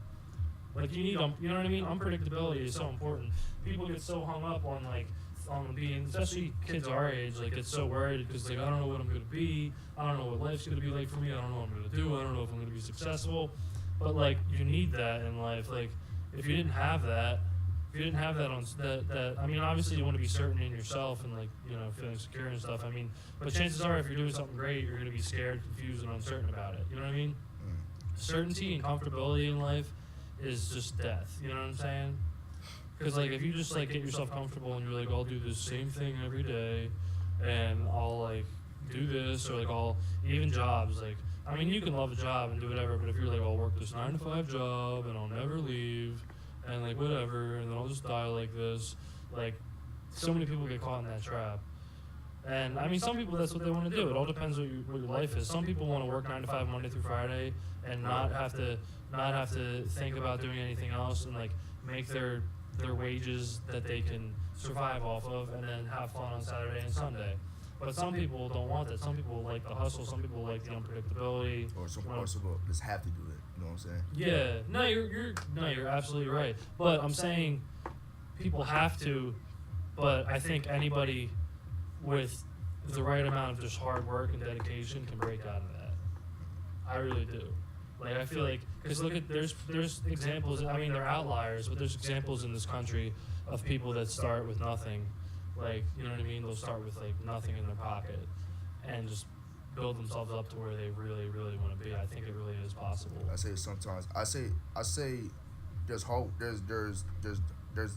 Like, you know what I mean? Unpredictability is so important. People get so hung up on being, especially kids our age, like get so worried because like I don't know what I'm gonna be, I don't know what life's gonna be like for me, I don't know what I'm gonna do, I don't know if I'm gonna be successful. But like you need that in life. Like if you didn't have that, if you didn't have that I mean, obviously you want to be certain in yourself and like, you know, feeling secure and stuff. I mean, but chances are if you're doing something great, you're going to be scared, confused, and uncertain about it. You know what I mean? Certainty and comfortability in life is just death. You know what I'm saying? Because like if you just like get yourself comfortable and you're like, I'll do the same thing every day, and I'll like do this, or like I'll even jobs, like, I mean, you can love a job and do whatever, but if you're like, I'll work this 9 to 5 job and I'll never leave and like whatever, and then I'll just die like this, like so many people get caught in that trap. And I mean, some people, that's what they want to do. It all depends what your life is. Some people want to work 9 to 5 Monday through Friday and not have to think about doing anything else, and like make their wages that they can survive off of, and then have fun on Saturday and Sunday. But some people don't want that. Some people like the hustle. Some people like the unpredictability. Or some people just have to do it. You know what I'm saying? Yeah. No, you're absolutely right. But I'm saying people have to. But I think anybody with the right amount of just hard work and dedication can break out of that. I really do. Like, I feel like, because look at, there's examples, I mean, they're outliers, but there's examples in this country of people that start with nothing. Like, you know what I mean? They'll start with, like, nothing in their pocket and just build themselves up to where they really, really want to be. I think it really is possible. I say sometimes, I say there's hope, there's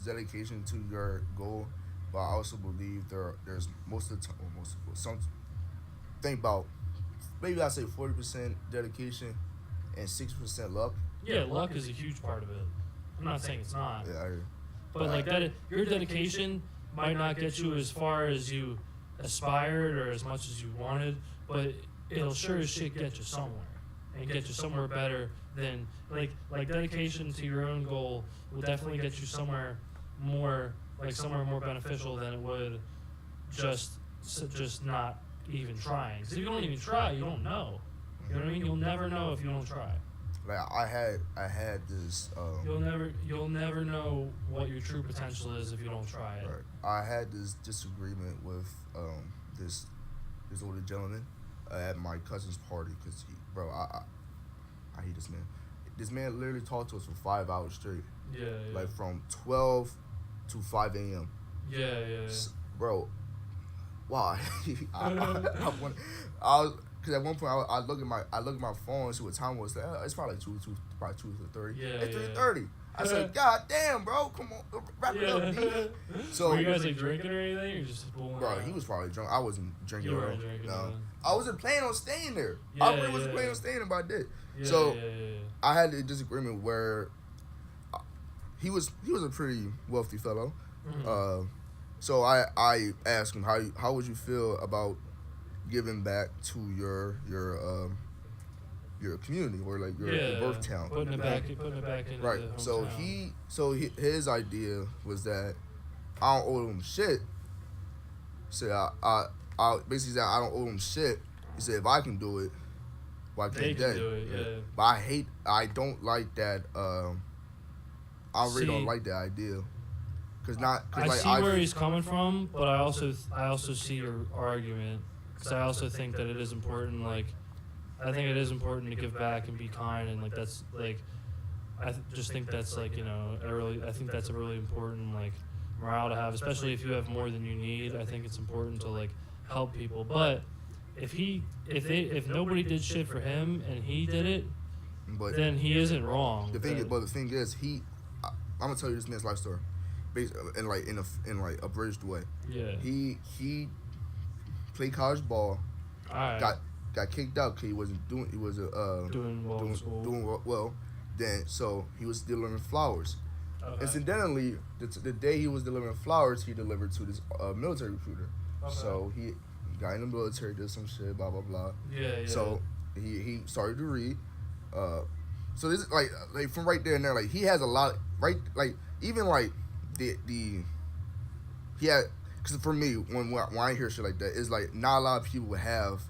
dedication to your goal, but I also believe there's most of the time, think about, maybe I say 40% dedication and 6% luck. Yeah, luck is a huge part of it. I'm not saying it's not. Yeah, I hear. But like that, your dedication might not get you as far as you aspired or as much as you wanted, but it'll sure as shit get you somewhere, and get you somewhere better than like dedication to your own goal will definitely get you somewhere more beneficial than it would just not even trying. Because if you don't even try, you don't know. You know what I mean? You'll never know if you don't try. Like I had this. You'll never know what your true potential is if you don't try it. Right. I had this disagreement with this older gentleman at my cousin's party because I hate this man. This man literally talked to us for 5 hours straight. Yeah. Like from 12 to 5 a.m. Yeah. Bro, why? Because at one point I look at my phone and see what time it was. It's probably like 2:30. Yeah. It's 3:30. I said, God damn, bro, come on, wrap it up, dude. So were you guys like drinking or anything, or just fooling bro, around? he was probably drunk. I wasn't drinking. You weren't drinking. No, I wasn't planning on staying there. Yeah, I really wasn't planning on staying there, but I did. Yeah, so yeah. I had a disagreement where he was a pretty wealthy fellow. Mm-hmm. So I asked him how would you feel about giving back to your community or like your birth town, putting it back in right. The So his idea was that I don't owe him shit. So I basically said I don't owe him shit. He said if I can do it, why can't they? Can do it, yeah. But I don't like that. I really don't like that idea. I see where he's coming from, but I also see your argument, because I also think that it is important. Like, I think it is important to give back and be kind, and like that's like, just think that's like, you know, I think that's a really important like morale to have, especially if you have more than you need. I think it's important to like help people. But if nobody did shit for him and he did it, then he isn't wrong. The thing is, I'm gonna tell you this man's life story. In a abridged way. Yeah. He played college ball. All right. Got kicked out because he wasn't doing. He was doing well in school. Doing well. Then so he was delivering flowers. Okay. Incidentally, the day he was delivering flowers, he delivered to this military recruiter. Okay. So he got in the military, did some shit, blah blah blah. Yeah. So he started to read. So this is like from right there and there, like he has a lot. Right, like even like. Because for me, when I hear shit like that, it's like not a lot of people have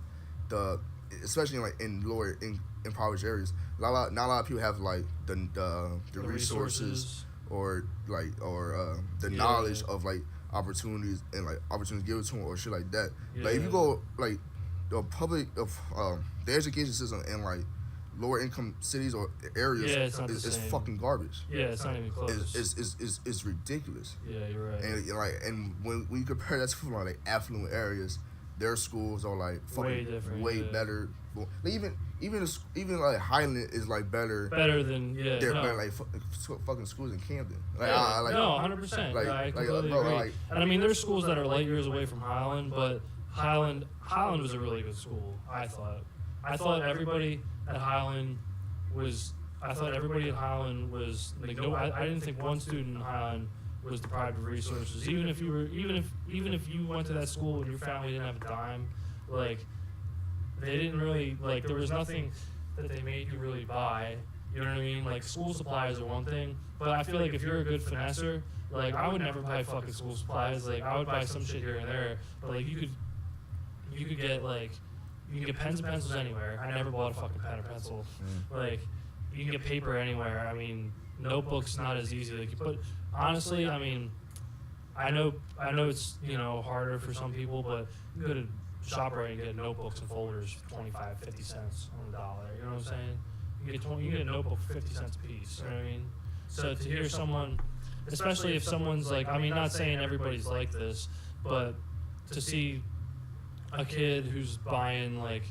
especially like in lower impoverished areas, not a lot of people have like the resources or the knowledge of like opportunities and like opportunities given to them or shit like that. Yeah. Like if you go like the public the education system in like lower income cities or areas is fucking garbage. Yeah, it's not even close. It's ridiculous. Yeah, you're right. And when you compare that to like affluent areas, their schools are like fucking way better. Even like Highland is like better than better like fucking schools in Camden. Like, no, 100%. I completely agree. And I mean, there's schools that are light years away from Highland, but Highland was a really good school. I thought everybody at Highland was like no. I didn't think one student in Highland was deprived of resources. Even if you went to that school and your family didn't have a dime, like they didn't really like there was nothing that they made you really buy. You know what I mean? Like school supplies are one thing, but I feel like if you're a good finesser, like I would never buy fucking school supplies. Like I would buy some shit here and there, but like you could get like. You can get pens and pencils anywhere. I never bought a fucking pen or pencil. Like, you can get paper anywhere. I mean, notebooks not as easy. Like, but honestly, I mean, I know it's harder for some people, but you go to ShopRite and get notebooks and folders for 25, 50 cents on the dollar. You know what I'm saying? You can get a notebook for 50 cents a piece. You know what I mean? So to hear someone, especially if someone's like, I mean, not saying everybody's like this, but to see a kid who's buying like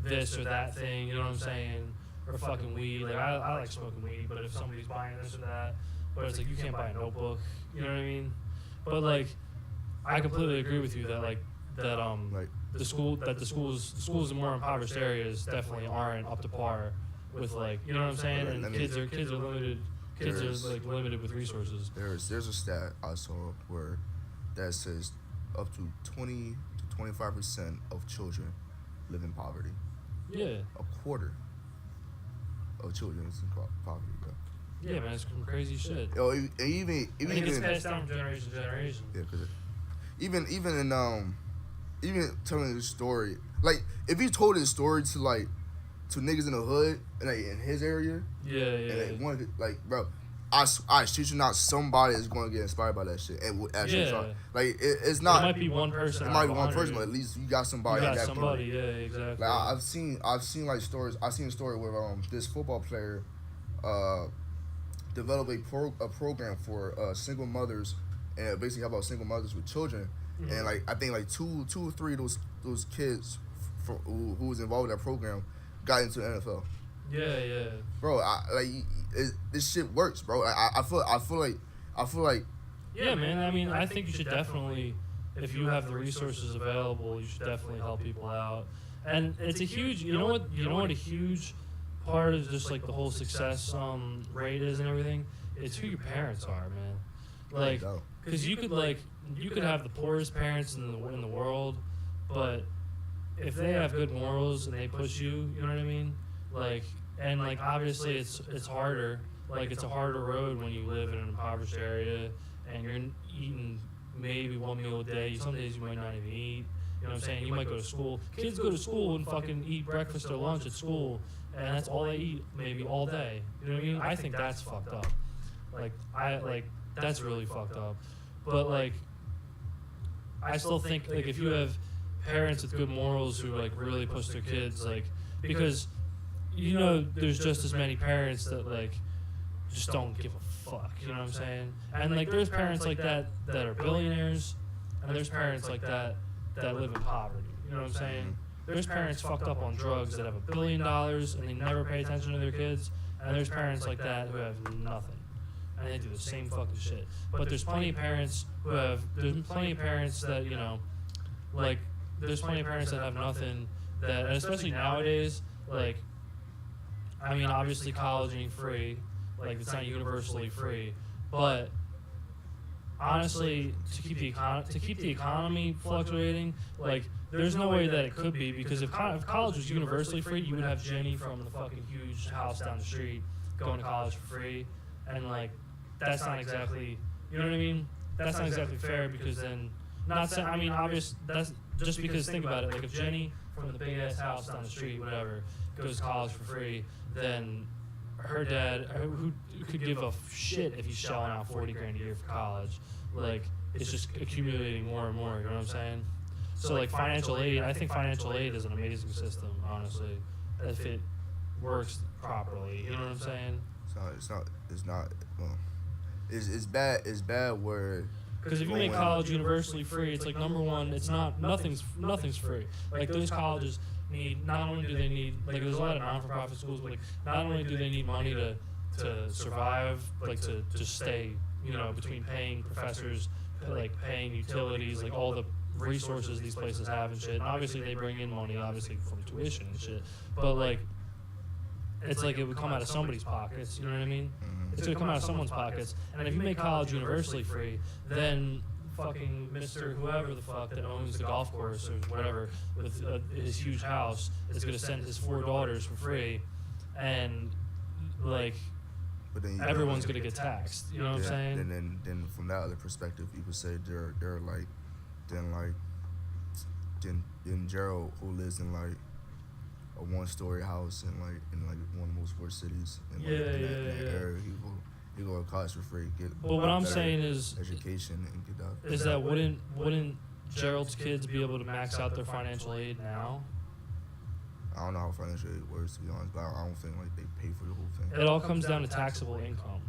this or that thing, you know what I'm saying, or fucking weed. Like I like smoking weed, but if somebody's buying this or that, but it's like you can't buy a notebook, you know what I mean? But like I completely agree with you that the schools in more impoverished areas definitely aren't up to par with like, you know what I'm saying? And kids are limited. Kids are like limited with resources. There's a stat I saw where that says up to 20-25% of children live in poverty. Yeah. A quarter of children is in poverty, bro. Yeah, man, it's some crazy shit. Even it gets passed down from generation to generation. Yeah, cause even telling the story, like if you told his story to niggas in the hood and like in his area, and wanted like, bro, I shit you not, somebody is going to get inspired by that shit and will actually try. Like it's not. It might be one person. It might be one person, but at least you got somebody. Yeah, exactly. Like I've seen like stories. I've seen a story where this football player, developed a program for single mothers, and basically help out single mothers with children. Mm-hmm. And like I think like two or three of those kids who was involved in that program got into the NFL. Yeah. Bro, this shit works, bro. I feel like. Yeah, man. I mean, I think you should definitely, if you have the resources available, you should definitely help people out. And it's a huge, you know what a huge part of just like the whole success rate is and everything. It's who your parents are, man. Like, because you could have the poorest parents in the world, but if they have good morals and they push you, you know what I mean? Like, and like obviously it's harder. Like it's a harder road when you live in an impoverished area and you're eating maybe one meal a day. Some days you might not even eat. You know what I'm saying? You might go to school. Kids go to school and fucking eat breakfast or lunch at school, and that's all they eat maybe all day. You know what I mean? I think that's fucked up. That's really fucked up. But like, I still think like if you have parents with good morals who like really push their kids, like, because there's just as many parents that like just don't give a fuck, you know what I'm saying? And like there's parents like that are billionaires, and there's parents like that live in poverty, you know what I'm saying? There's parents fucked up on drugs that have $1 billion and they never pay attention to their kids, and there's parents like that who have nothing and they do the same fucking shit. But there's plenty of parents that there's plenty of parents that have nothing, that, and especially nowadays, like, I mean, obviously college ain't free, like it's not universally free, but honestly, to keep the economy fluctuating, like there's no way that it could be, because if college was universally free, you would have Jenny from the fucking huge house down the street going to college for free, and like that's not exactly, you know what I mean? That's not exactly fair, because then obvious, that's just because, think about it, like if Jenny from the big ass house down the street, whatever, goes to college for free, then her dad, who could give a shit if he's shelling out $40,000 a year for college, like it's just accumulating more and more. You know what I'm saying? So like financial aid, I think financial aid is an amazing system, honestly. works properly. You know what I'm saying? It's not. Well, it's bad. It's bad where. Because if you make college universally free, it's like number one, it's not nothing's free. Like those colleges need not only do they need like there's a lot of non-for-profit schools, but like not only do they need money to survive, like to just stay, you know, between paying professors, like paying utilities, like all the resources these places have and shit. And obviously they bring in money, obviously from tuition and shit. But like, it's like it would come out of somebody's pockets. You know what I mean? It's gonna come out of someone's pockets. And if you make college universally free, then fucking Mr. Whoever the fuck that owns the golf course or whatever with his huge house is gonna send his 4 daughters for free, and like everyone's gonna get taxed. You know what I'm saying? And then from that other perspective, you could say they're like then Gerald, who lives in like a 1-story house in one of the most worst cities in that area, he go to college for free. But what I'm saying is education and get that. Is that wouldn't Gerald's kids be able to max out their financial aid now? I don't know how financial aid works, to be honest, but I don't think like they pay for the whole thing. It all comes down to taxable income.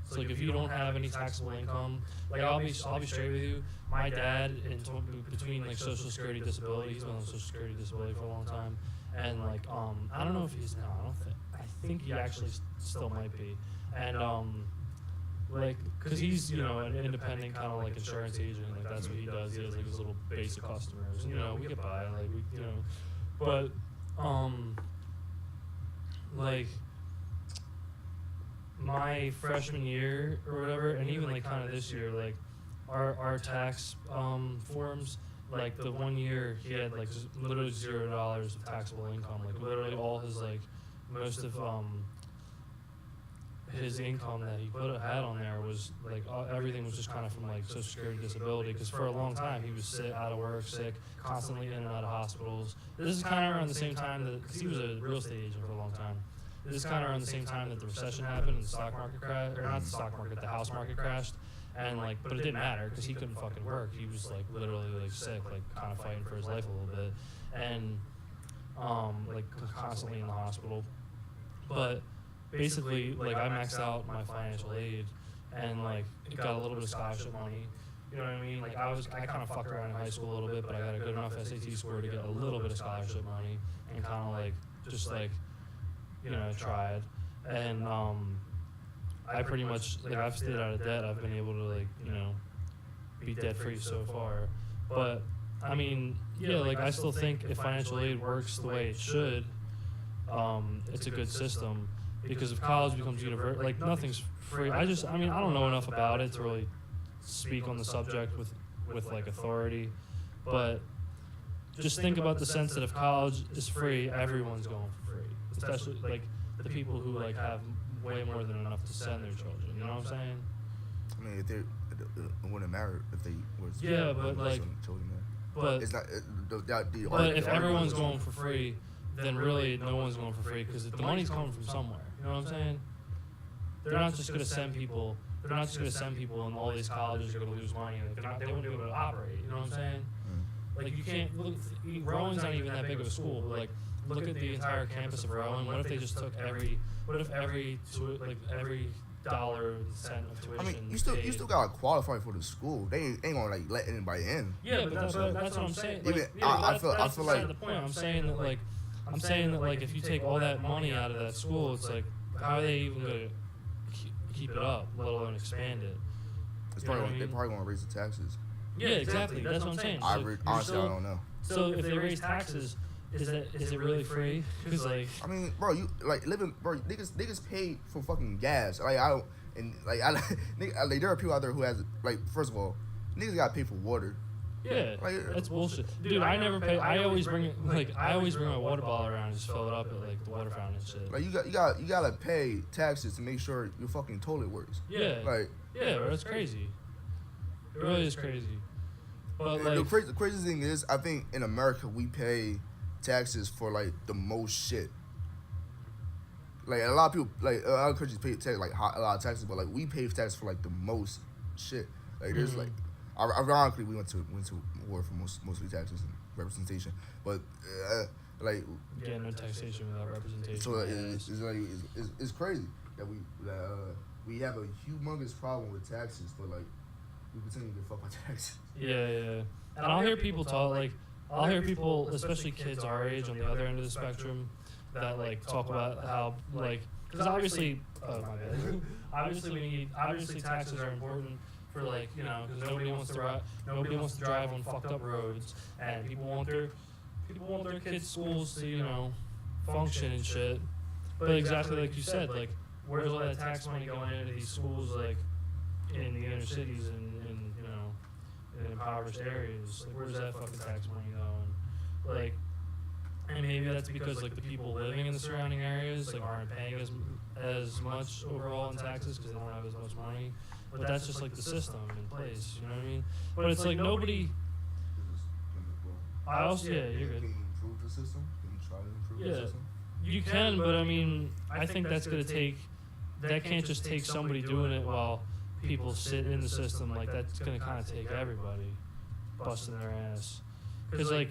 So like if you don't have any taxable income, like I'll be straight with you. My dad, between like Social Security disability, he's been on Social Security disability for a long time, and like I don't know if he's now. I think he actually still might be, and like because he's an independent kind of like insurance agent, like that's what he does. He has like his little base of customers. We get by like but like my freshman year or whatever, and even like kind of this year, like our tax forms, like the 1 year he had like just literally $0 of taxable income, like literally all his like most of his income that he had on there was like everything was just kind of from like Social Security disability, because for a long time he was out of work, sick, constantly in and out of hospitals. This is kind of around the same time that, because he was a real estate agent for a long time. This is kind of around the same time that the recession happened and the stock market crashed, or not the stock market, the house market crashed, and like, but it didn't matter because he couldn't fucking work. He was like literally like sick, like kind of fighting for his life a little bit, and like constantly in the hospital. But basically, like I maxed out my financial aid, and like it got a little bit of scholarship money. You know what I mean? Like I kind of fucked around in high school a little bit, but I got a good enough SAT score to get a little bit of scholarship money, and kind of like just like tried. And I pretty much like I've stayed out of debt. I've been able to like be debt free so far. But I mean, yeah, like I still think if financial aid works the way it should, it's a good system. Because if college becomes universal, like nothing's free. I don't know enough about it to really speak on the subject with like authority, but just think about the sense that if college is free, everyone's going for free, especially like the people who like have way more than enough to send their children. You know what I'm saying? I mean, it wouldn't matter if they were. Yeah, but like, but it's not. But if everyone's going for free, then really no one's going for free, because the money's coming from somewhere. You know what I'm saying? They're not just going to send people. They're not just going to send people, and all these colleges are going to lose money. Like they wouldn't be able to operate. You know what I'm saying? Like you can't look. Rowan's not even that big of a school, but like look at the entire campus of Rowan. What if they just took every dollar and cent of tuition? I mean, you still gotta qualify for the school. They ain't gonna like let anybody in. Yeah, but that's what I'm saying. Like, I feel like the point. I'm saying that like if you take all that money out of that school, it's like how are they even gonna keep it up, let alone expand it? They're probably gonna raise the taxes. Yeah, exactly. That's what I'm saying. Honestly, I don't know. So if they raise taxes, is it really free? Because like, I mean, bro, you like living, bro. Niggas pay for fucking gas. Like there are people out there who has like, first of all, niggas gotta pay for water. Yeah, like, that's bullshit, dude. I never pay. I always bring my water bottle around and just fill it up at like the water fountain and shit. Like you gotta pay taxes to make sure your fucking toilet works. Yeah, like bro, that's crazy. It really is crazy. But like, the crazy thing is, I think in America we pay taxes for like the most shit. Like a lot of people, like a lot of countries pay tax, like a lot of taxes, but like we pay taxes for like the most shit. Like there's like, ironically we went to war for mostly taxes and representation, but like no taxation without representation. So it's crazy that we have a humongous problem with taxes, but like we continue to fuck with taxes. Yeah. And I'll hear people talk like I'll hear people, especially kids our age on the other end of the spectrum, that like talk about how like because obviously my bad. obviously taxes are important for like because nobody wants to drive on fucked up roads, and people want their kids' schools to function and shit. But exactly like you said, like where's all that tax money going into these schools like in the inner cities and in impoverished areas? Like where's that fucking tax money going? Like, and maybe that's because like the people living in the surrounding areas like aren't paying as much overall in taxes because they don't have as much money. But that's just like the system in place, you know what I mean? But it's like nobody. I also you're good. Can you improve the system? Can you try to improve the system? You can, but I mean, I think that's gonna take. That can't just take somebody doing it while people sit in the system. Like that's gonna kind of take everybody busting their ass. Because like,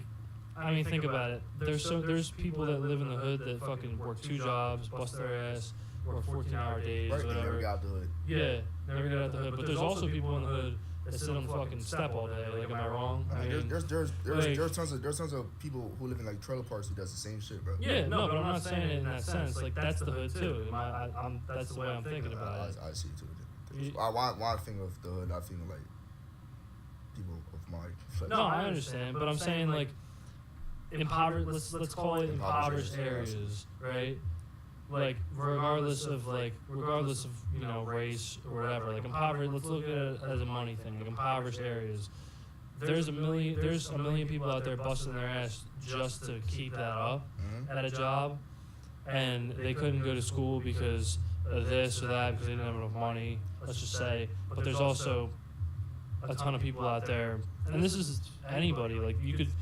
I mean, think about it. There's people that live in the hood that fucking work 2 jobs, bust their ass, work 14-hour days, right, whatever. Never got out the hood. Yeah, never get out the hood. But there's also people in the hood that sit on the fucking step all day. Like, am I wrong? I mean, there's tons of people who live in like trailer parks who does the same shit, bro. Yeah, no, but I'm not saying it in that sense. Like that's the hood too. That's the way I'm thinking about it. I see it too. When I think of the hood, I think of like people of my. Flesh. No, I understand, but I'm saying like impoverished. Let's call it impoverished areas, right? Like regardless of race or whatever. Like impoverished. Let's look at it as a money thing. Like impoverished areas. There's a million people out there busting their ass just to keep that up at a job, and they couldn't go to school because of this or that because they didn't have enough money. Let's just say, but there's also a ton of people out there, and this is anybody. Like you could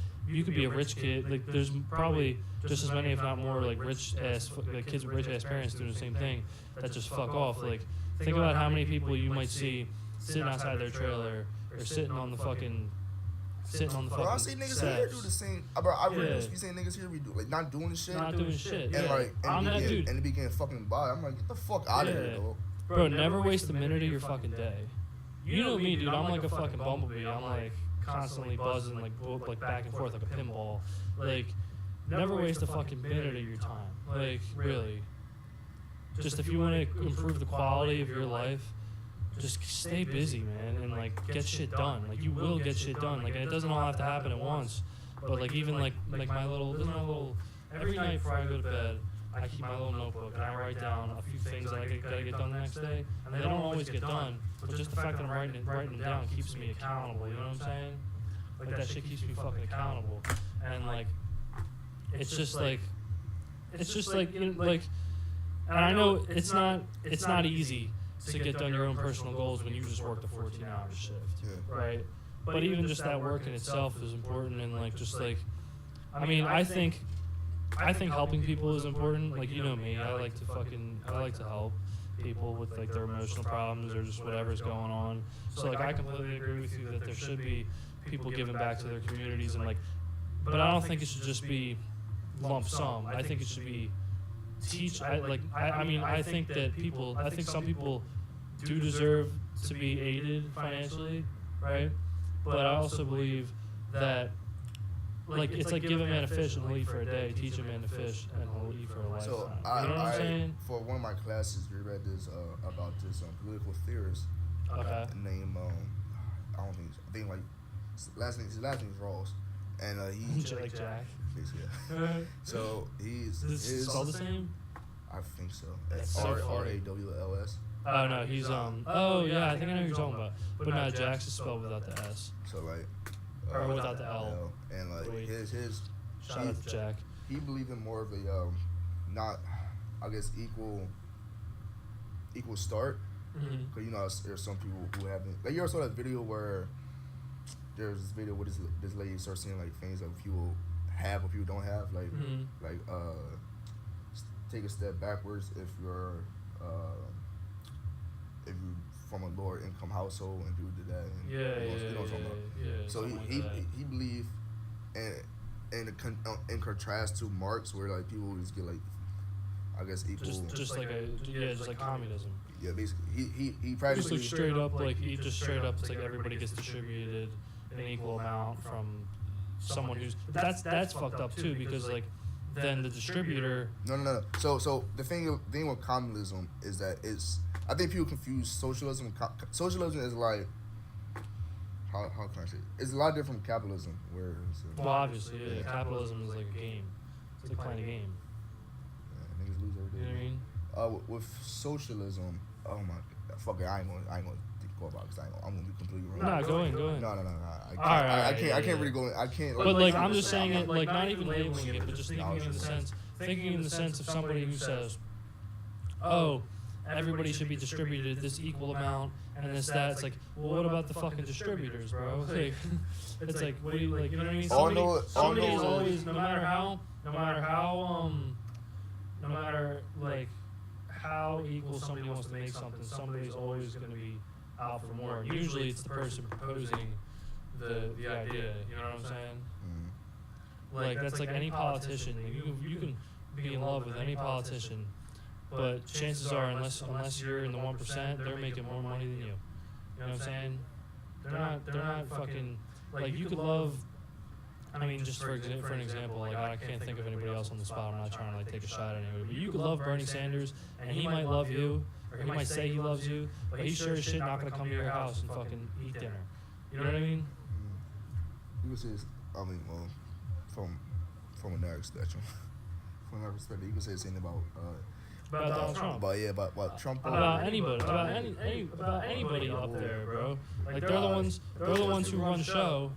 be a rich kid. Like there's probably just as many, if not more, like rich ass like kids with rich ass parents doing the same thing that just fuck off. Like think about how many people you might see sitting outside their trailer or sitting on the fucking. Bro, I see niggas here do the same. Bro, I really be seeing niggas here be like not doing the shit. Not doing shit. And like, I'm that dude. And they begin fucking by. I'm like, get the fuck out of here, bro. Never waste a minute of your fucking day. You know me, dude. I'm like a fucking bumblebee. I'm like constantly buzzing, like back and forth like a pinball. Like, never waste a fucking minute of your time. Like, really. Just if you want to improve the quality of your life, just stay busy, man, and like get shit done. Like you will get shit done. Like, and it doesn't all have to happen at once. But like even like my little every night before I go to bed, I keep my little notebook and I write down a few things that I gotta get done the next day. And they don't always get done, but just the fact that I'm writing them down keeps me accountable. You know what I'm saying? Like that shit keeps me fucking accountable. And like it's just like and I know it's not easy to get done your own personal goals when you just work the 14-hour shift, right? But even just that work in itself is important, and like just like, I mean, I think helping people is important. Like, you know me, I like to help people with like their emotional problems or just whatever's going on. So like I completely agree with you that there should be people giving back to their communities and like, but I don't think it should just be lump sum. I think it should be I think some people do deserve to be aided financially, right? But I also believe that like it's like give a man a fish and he'll eat for a day, teach a man to fish and he'll eat for a lifetime. So you know what I'm saying? For one of my classes, we read this about this political theorist named I think like his last name is Ross, and he's like Jack. Yeah. So he's spelled the same? I think so. RAWLS. Oh no, he's oh yeah, I think I know who you're talking about. But no, Jack's is spelled without the S. So like or without the L. And like his shout out to Jack. He believed in more of a not I guess equal start. Cause you know there's some people who haven't like you ever saw that video where there's this video where this lady starts saying like things that people have or people don't have like take a step backwards if you're from a lower income household and people do that. And you know what I'm talking about. Yeah. So he believed, and in contrast to Marx, where like people always get like, I guess equal. Just like communism. Yeah, basically, he Just practically like straight up, it's like everybody gets distributed an equal amount from someone who's. That's fucked up too, because like then the distributor. No. So the thing with communism is that I think people confuse socialism. Socialism is like, how can I say it? It's a lot different from capitalism, where well, obviously, yeah, capitalism is like a game. It's like playing a game. Yeah, niggas lose every day. You know what I mean? With socialism, oh my, fuck it, I ain't gonna go about it, I'm gonna be completely wrong. Nah, go in. No. I can't really go in. I can't. But like, I'm just saying it, like, not even labeling it, but just thinking in the sense of somebody who says, oh, everybody should be distributed this equal amount and this that. It's like, well, what about the fucking distributors, bro? Like, it's like, what do you like? You know what I mean? Somebody is always, no matter like how equal somebody wants to make something, somebody's always going to be out for more. Usually, it's the person proposing the idea. You know what I'm saying? Mm-hmm. Like that's like any politician. You can be in love with any politician, but chances are, unless you're in the 1%, they're making more money than you. You know what I'm saying? They're not fucking like you could love. I mean, just for an example, like I can't think of anybody else on the spot. I'm not trying to like take a shot at anybody, but you could love Bernie Sanders, and he might love you, or he might say he loves you, but he's sure as shit not gonna come to your house and fucking eat dinner. You know what I mean? You could say, well, from a narrow spectrum, from that perspective, you could say the same about Donald Trump. About Trump. About anybody. About anybody up there, bro. Like they're the ones who run the show,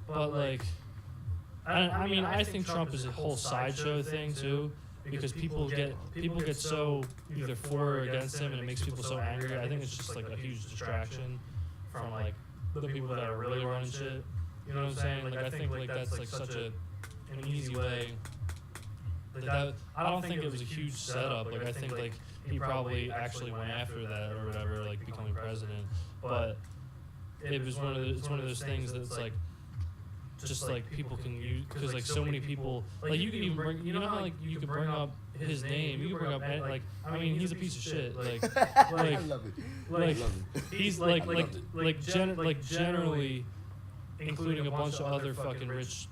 but like. I mean, I think Trump is a whole sideshow thing too, because people get so either for or against him, and it makes people so angry. I think it's just like a huge distraction from like the people that are really running shit. You know what I'm saying? Like I think like that's like such an easy way. That I don't think it was a huge setup. Like I think like he probably actually went after that or whatever, like becoming president. But it was it's one of those things that's like. Just like people can use, because like so many people, like you can even bring, you know how like you could bring up his name, you can bring up like, I mean he's a piece of shit, like I love it. Like he's generally, including a bunch of other fucking rich,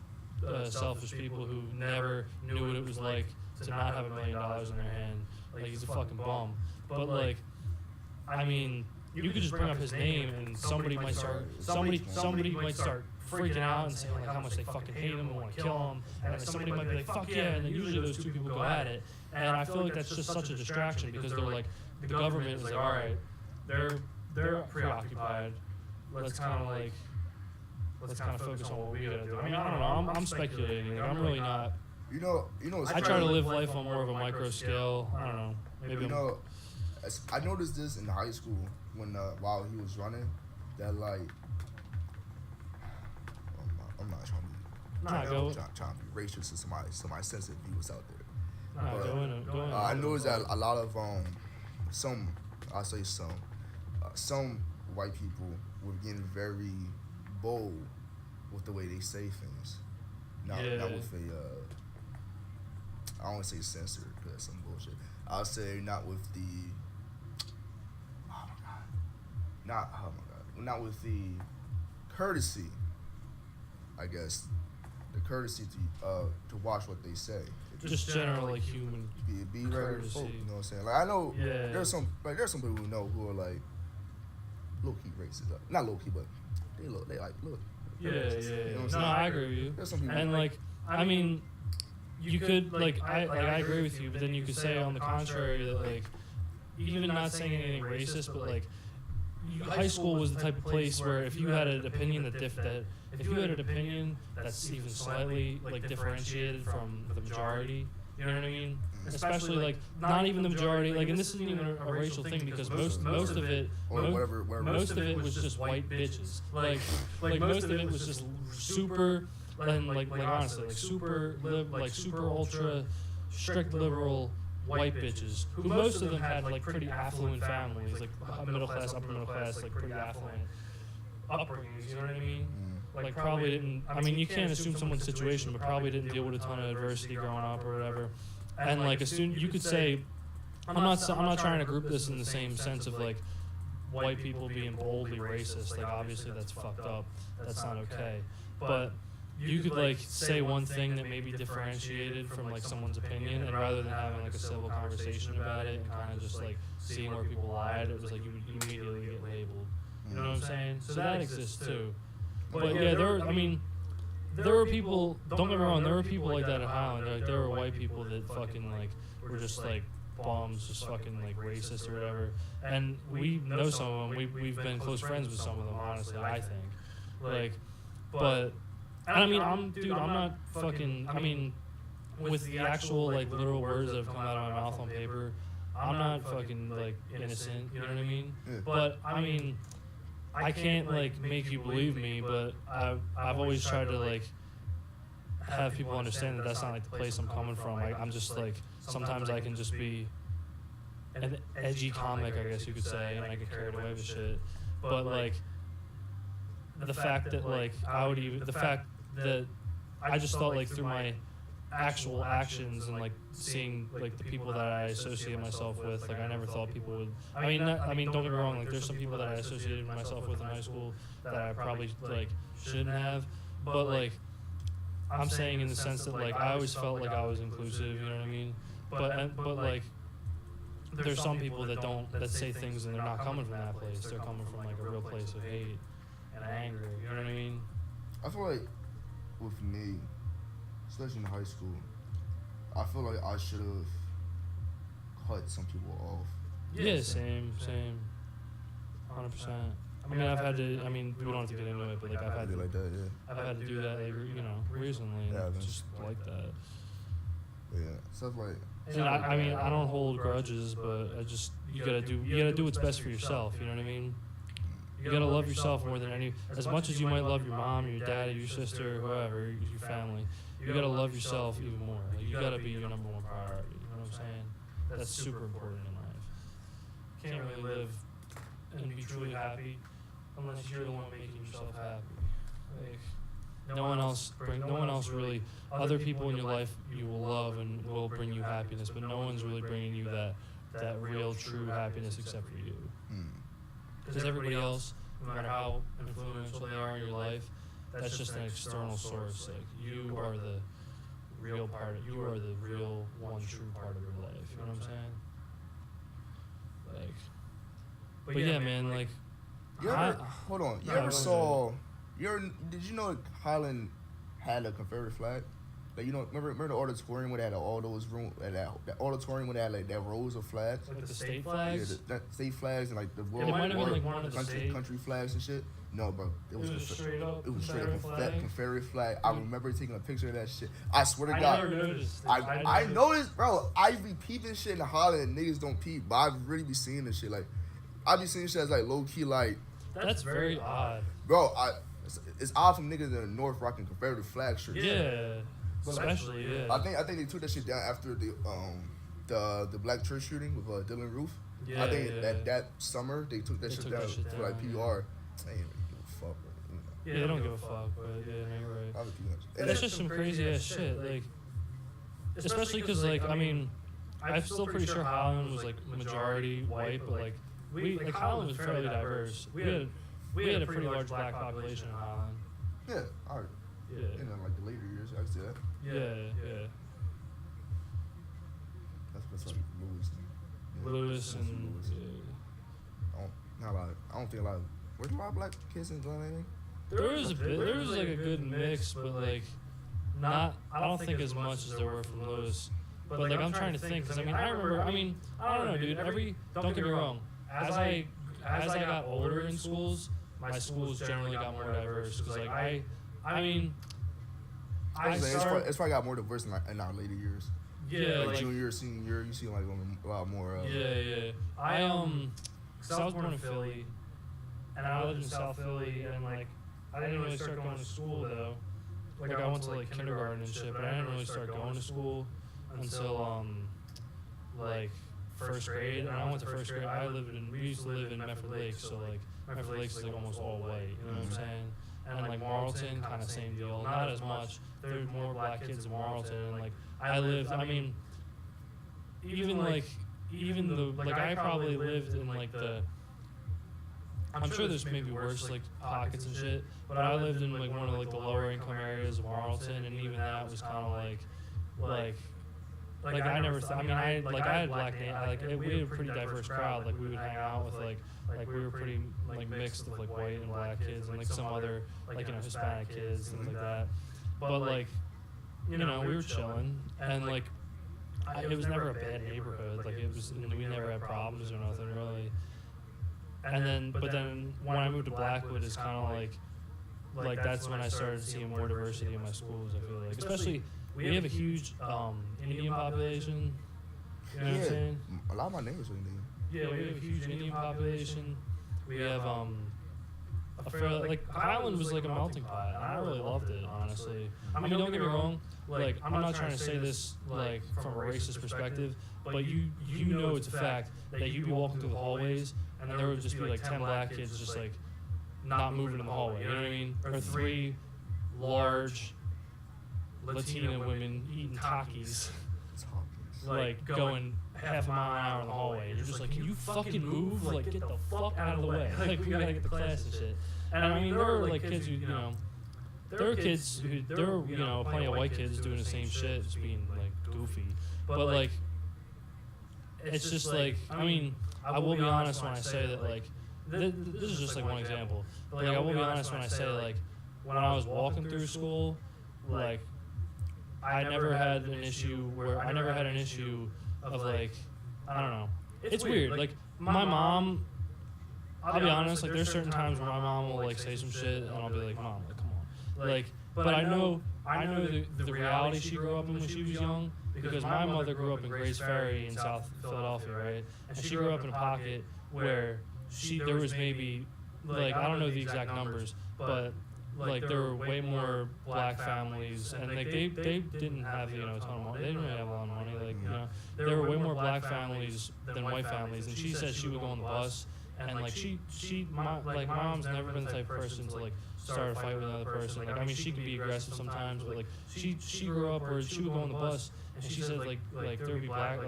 selfish people who never knew what it was like to not have $1 million in their hand. Like he's a fucking bum. But like, I mean, you could just bring up his name and somebody might start freaking out and saying like how much they fucking hate him and want to kill him, and then somebody might be like fuck yeah, and then usually those two people go at it, and I feel like that's just such a distraction because they're like the government is like all right, they're preoccupied, let's kind of focus on what we gotta do. I mean I don't know, I'm speculating, like, I'm really not. You know. I try to live life on more of a micro scale. I don't know. Maybe I noticed this in high school when while he was running, that like. I'm not trying to be racist to somebody sensitive viewers out there. Go in. I noticed that a lot of some white people were getting very bold with the way they say things. Not with I don't want to say censored because that's some bullshit. I'll say not with the not with the courtesy. I guess the courtesy to watch what they say. Just general like human be regular folk, you know what I'm saying? Like I know there's some people who know who are like low key racist. Not low key, but they like look. Yeah. You know what I'm saying? No, I agree with you. There's some people and like I mean, you could like I agree with you, but then you could say on the contrary that like even not saying anything racist, but like high school was the type of place where if you had an opinion that's even slightly like differentiated from the majority, you know what I mean? Especially like not even the majority, like, and this isn't even a racial thing because most of it was just white bitches. Like most of it was just super and like honestly like super ultra strict liberal white bitches, who most of them had like pretty affluent families, like middle class, upper middle class, like pretty affluent upbringings, you know what I mean? like probably didn't. I mean, you can't assume someone's situation, but probably didn't deal with a ton of adversity growing up or whatever. And like as soon you could say, I'm not trying to group this in the same sense of like white people being boldly racist. Like obviously that's fucked up. That's not okay. But you could like say one thing that may be differentiated from like someone's opinion, and rather than having like a civil conversation about it and kind of just like seeing where people lied, it was like you would immediately get labeled. You know what I'm saying? So that exists too. But yeah, there were people. Don't get me wrong. There were people like that at Highland. Like, there were white people that fucking like were just like bums, just fucking like racist or whatever. And we know some of them. We've been close friends with some of them. Honestly, I think. Like, but. And I mean, I'm not fucking. I mean, with the actual like literal words that have come out of my mouth on paper, I'm not fucking like innocent. You know what I mean? Yeah. But I mean, I can't like make you believe me. But I've always tried to like have people understand that that's not like the place I'm coming from. I'm just like sometimes I can just be an edgy comic, I guess you could say, and I get carried away with shit. But like the fact that like the fact that I just thought like through my actual actions and like seeing like the people that I associate myself with, like I never thought people would. I mean, don't get me wrong. Like there's some people that I associated myself with in high school that I probably like shouldn't have, but like I'm saying in the sense that like I always felt like I was inclusive. You know what I mean? But like there's some people that say things and they're not coming from that place. They're coming from like a real place of hate and anger. You know what I mean? I feel like with me, especially in high school, I feel like I should have cut some people off. Yeah, same. 100%. I mean, I've had to. I mean, we don't have to get into it, but like I've had to like that. Yeah. I've had to do that, like, you know, recently. Yeah, it's just like that. Yeah, stuff like. And I mean, I don't hold grudges, but you gotta do what's best for yourself. You know what I mean? You gotta love yourself more than as much as you might love your mom, your dad, your sister, whoever, your family. You gotta love yourself even more. Like, you gotta be your number one priority. You know what I'm saying? That's super important in life. You can't really live and be truly happy unless you're the one making yourself happy. Like, no one else really. Other people in your life you will love and will bring you happiness, but no one's really bringing you that real, true happiness except for you. Because everybody else, no matter how influential they are in your life, that's just an external source. Like, you are the real part. You are the real one true part of your life. You know what I'm saying? Like, but yeah, man. Like, hold on. Did you know Highland had a Confederate flag? Like, you know, remember the auditorium where they had all those rooms, that auditorium where they had like that rows of flags? Like the state flags? Yeah, the state flags and like the world, country flags and shit. No, bro. It was straight up Confederate flag. I remember taking a picture of that shit. I swear to God. I never noticed. I noticed, bro. I be peeping shit in the Holland and niggas don't peep, but I really be seeing this shit. Like, I be seeing shit as like low key, like. That's very odd. Bro, it's odd from niggas in the North rocking Confederate flag shirts. Yeah. Especially, yeah. I think they took that shit down after the black church shooting with Dylan Roof. Yeah, I think that summer they took that shit down for like PR. They ain't really give a fuck. Yeah, they don't give a fuck, but yeah, you're right. That's just some crazy ass shit. Like, especially because like I mean, I'm still pretty sure Highland was like majority white, but like Highland was fairly diverse. We had a pretty large black population in Highland. Yeah, alright. Yeah. In like the later years, I see that. Yeah. That's like Lewis. Lewis and. I don't think a lot of. Were there a lot of black kids in Glen Anything? There was like a good mix, but like not. I don't think as much as there were from Lewis. But like I'm trying to think, because I mean I remember. I mean I don't know, dude. Don't get me wrong. As I got older in schools, my schools generally got more diverse. Because like I mean. It's probably got more diverse in our later years. Yeah, like junior, senior year, you see like a lot more. Yeah. Cause I was born in Philly, and I lived in South Philly, and like I didn't really start going to school though. Like I went to like kindergarten and shit, but I didn't really start going to school until like first grade. And I went to first grade. We used to live in Medford Lakes, so like Medford Lakes is like almost all white. You know what I'm saying? and like Marlton, kind of same deal. Not as much. There's more black kids in Marlton, and like I lived. I mean, even the like I probably lived in like the. I'm sure there's maybe worse like pockets and shit, but I lived in like one of like the lower income areas of Marlton, and even that was kind of like I never thought. I mean, I had black we had a pretty diverse crowd. Like we would hang out with like we were pretty like mixed of like white and black kids and like some other like Hispanic kids and things like that. But like we were chilling, and like it was never a bad neighborhood. Like it was, we never had problems or nothing really. But then when I moved to Blackwood, it's kind of like that's when I started seeing more diversity in my schools. I feel like, especially we have a huge Indian population. You know what I'm saying? A lot of my neighbors are Indian. Yeah, we have a huge Indian population. We have a fairly, like Highland was like a melting pot, and I really loved it, honestly. I mean, don't get me wrong. Like, I'm not trying to say this like from a racist perspective, but you know it's a fact that you'd be walking through the hallways, and there would just be like 10 black kids just like not moving in the hallway. You know what I mean? Or 3 large Latina women eating Takis, like going half a mile an hour in the hallway. And you're just like, can you fucking move? Like, get the fuck out of the way. Like, we gotta get to class and shit. And I mean, there were like kids who, there were plenty of white kids doing the same shit, just being like goofy. But like, it's just like, I mean, I will be honest when I say that like, this is just like one example. But like, I will be honest when I say like, when I was walking through school, like, I never had an issue of like, I don't know. It's weird. Like, my mom, I'll be honest, like, there's certain times where my mom will like say some shit, and I'll be like, Mom, like, come on. Like, but I know the reality she grew up in when she was young, because my mother grew up in Grace Ferry in South Philadelphia, right? And she grew up in a pocket where there was maybe, like, I don't know the exact numbers, but like there were way more black families, and like they didn't have a ton of money. They didn't really have a lot of money. Like there were way more black families than white families. And she said she would go on the bus, and like my mom's never been the type of person to like start a fight with another person. Like, I mean, she could be aggressive sometimes, but like she grew up where she would go on the bus, and she said like there would be black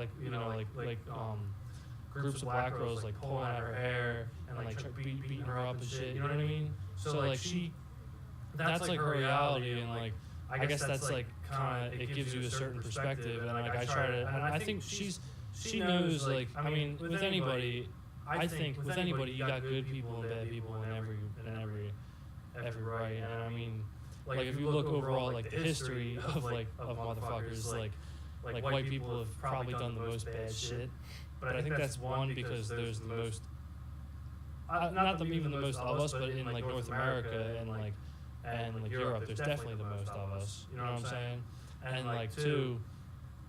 groups of black girls like pulling at her hair and like beating her up and shit. You know what I mean? So like that's like her reality, and like I guess that's like kind of, it gives you a certain perspective, and like I try to, and I think she knows, like, I mean, with anybody, I think with anybody you got good people and bad people in every right. And I mean, like if you look overall like the history of motherfuckers, like white people have probably done the most bad shit, but I think that's one because there's the most, not even the most of us, but in like North America and like Europe, there's definitely the most of us. You know what I'm saying? And like 2,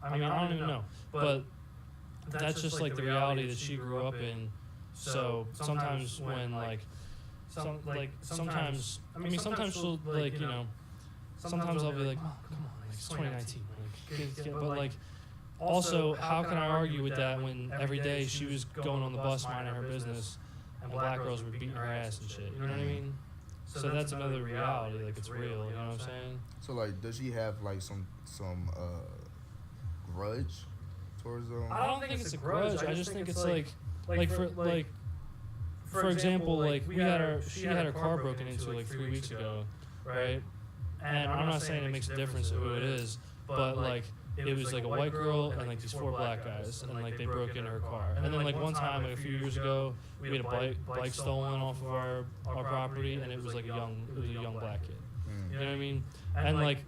I mean, I don't even know, but that's just like the reality that she grew up in. So sometimes when sometimes she'll like sometimes I'll be like, oh, come on, like it's 2019, like, but like also how can I argue with that when every day she was going on the bus minding her business and black girls were beating her ass and shit? You know what I mean? So that's another reality, like it's real, you know what I'm saying? So like, does she have like some grudge towards them? I don't think it's a grudge. I just think it's for example, like she had her car broken into like 3 weeks ago, right? And I'm not saying it makes a difference who it is, but like it was like a white girl and like these 4 black guys, and like they broke into her car. And then like one time, like a few years ago, we had a bike stolen off of our property, and it was like a young black kid. You know what I mean? And like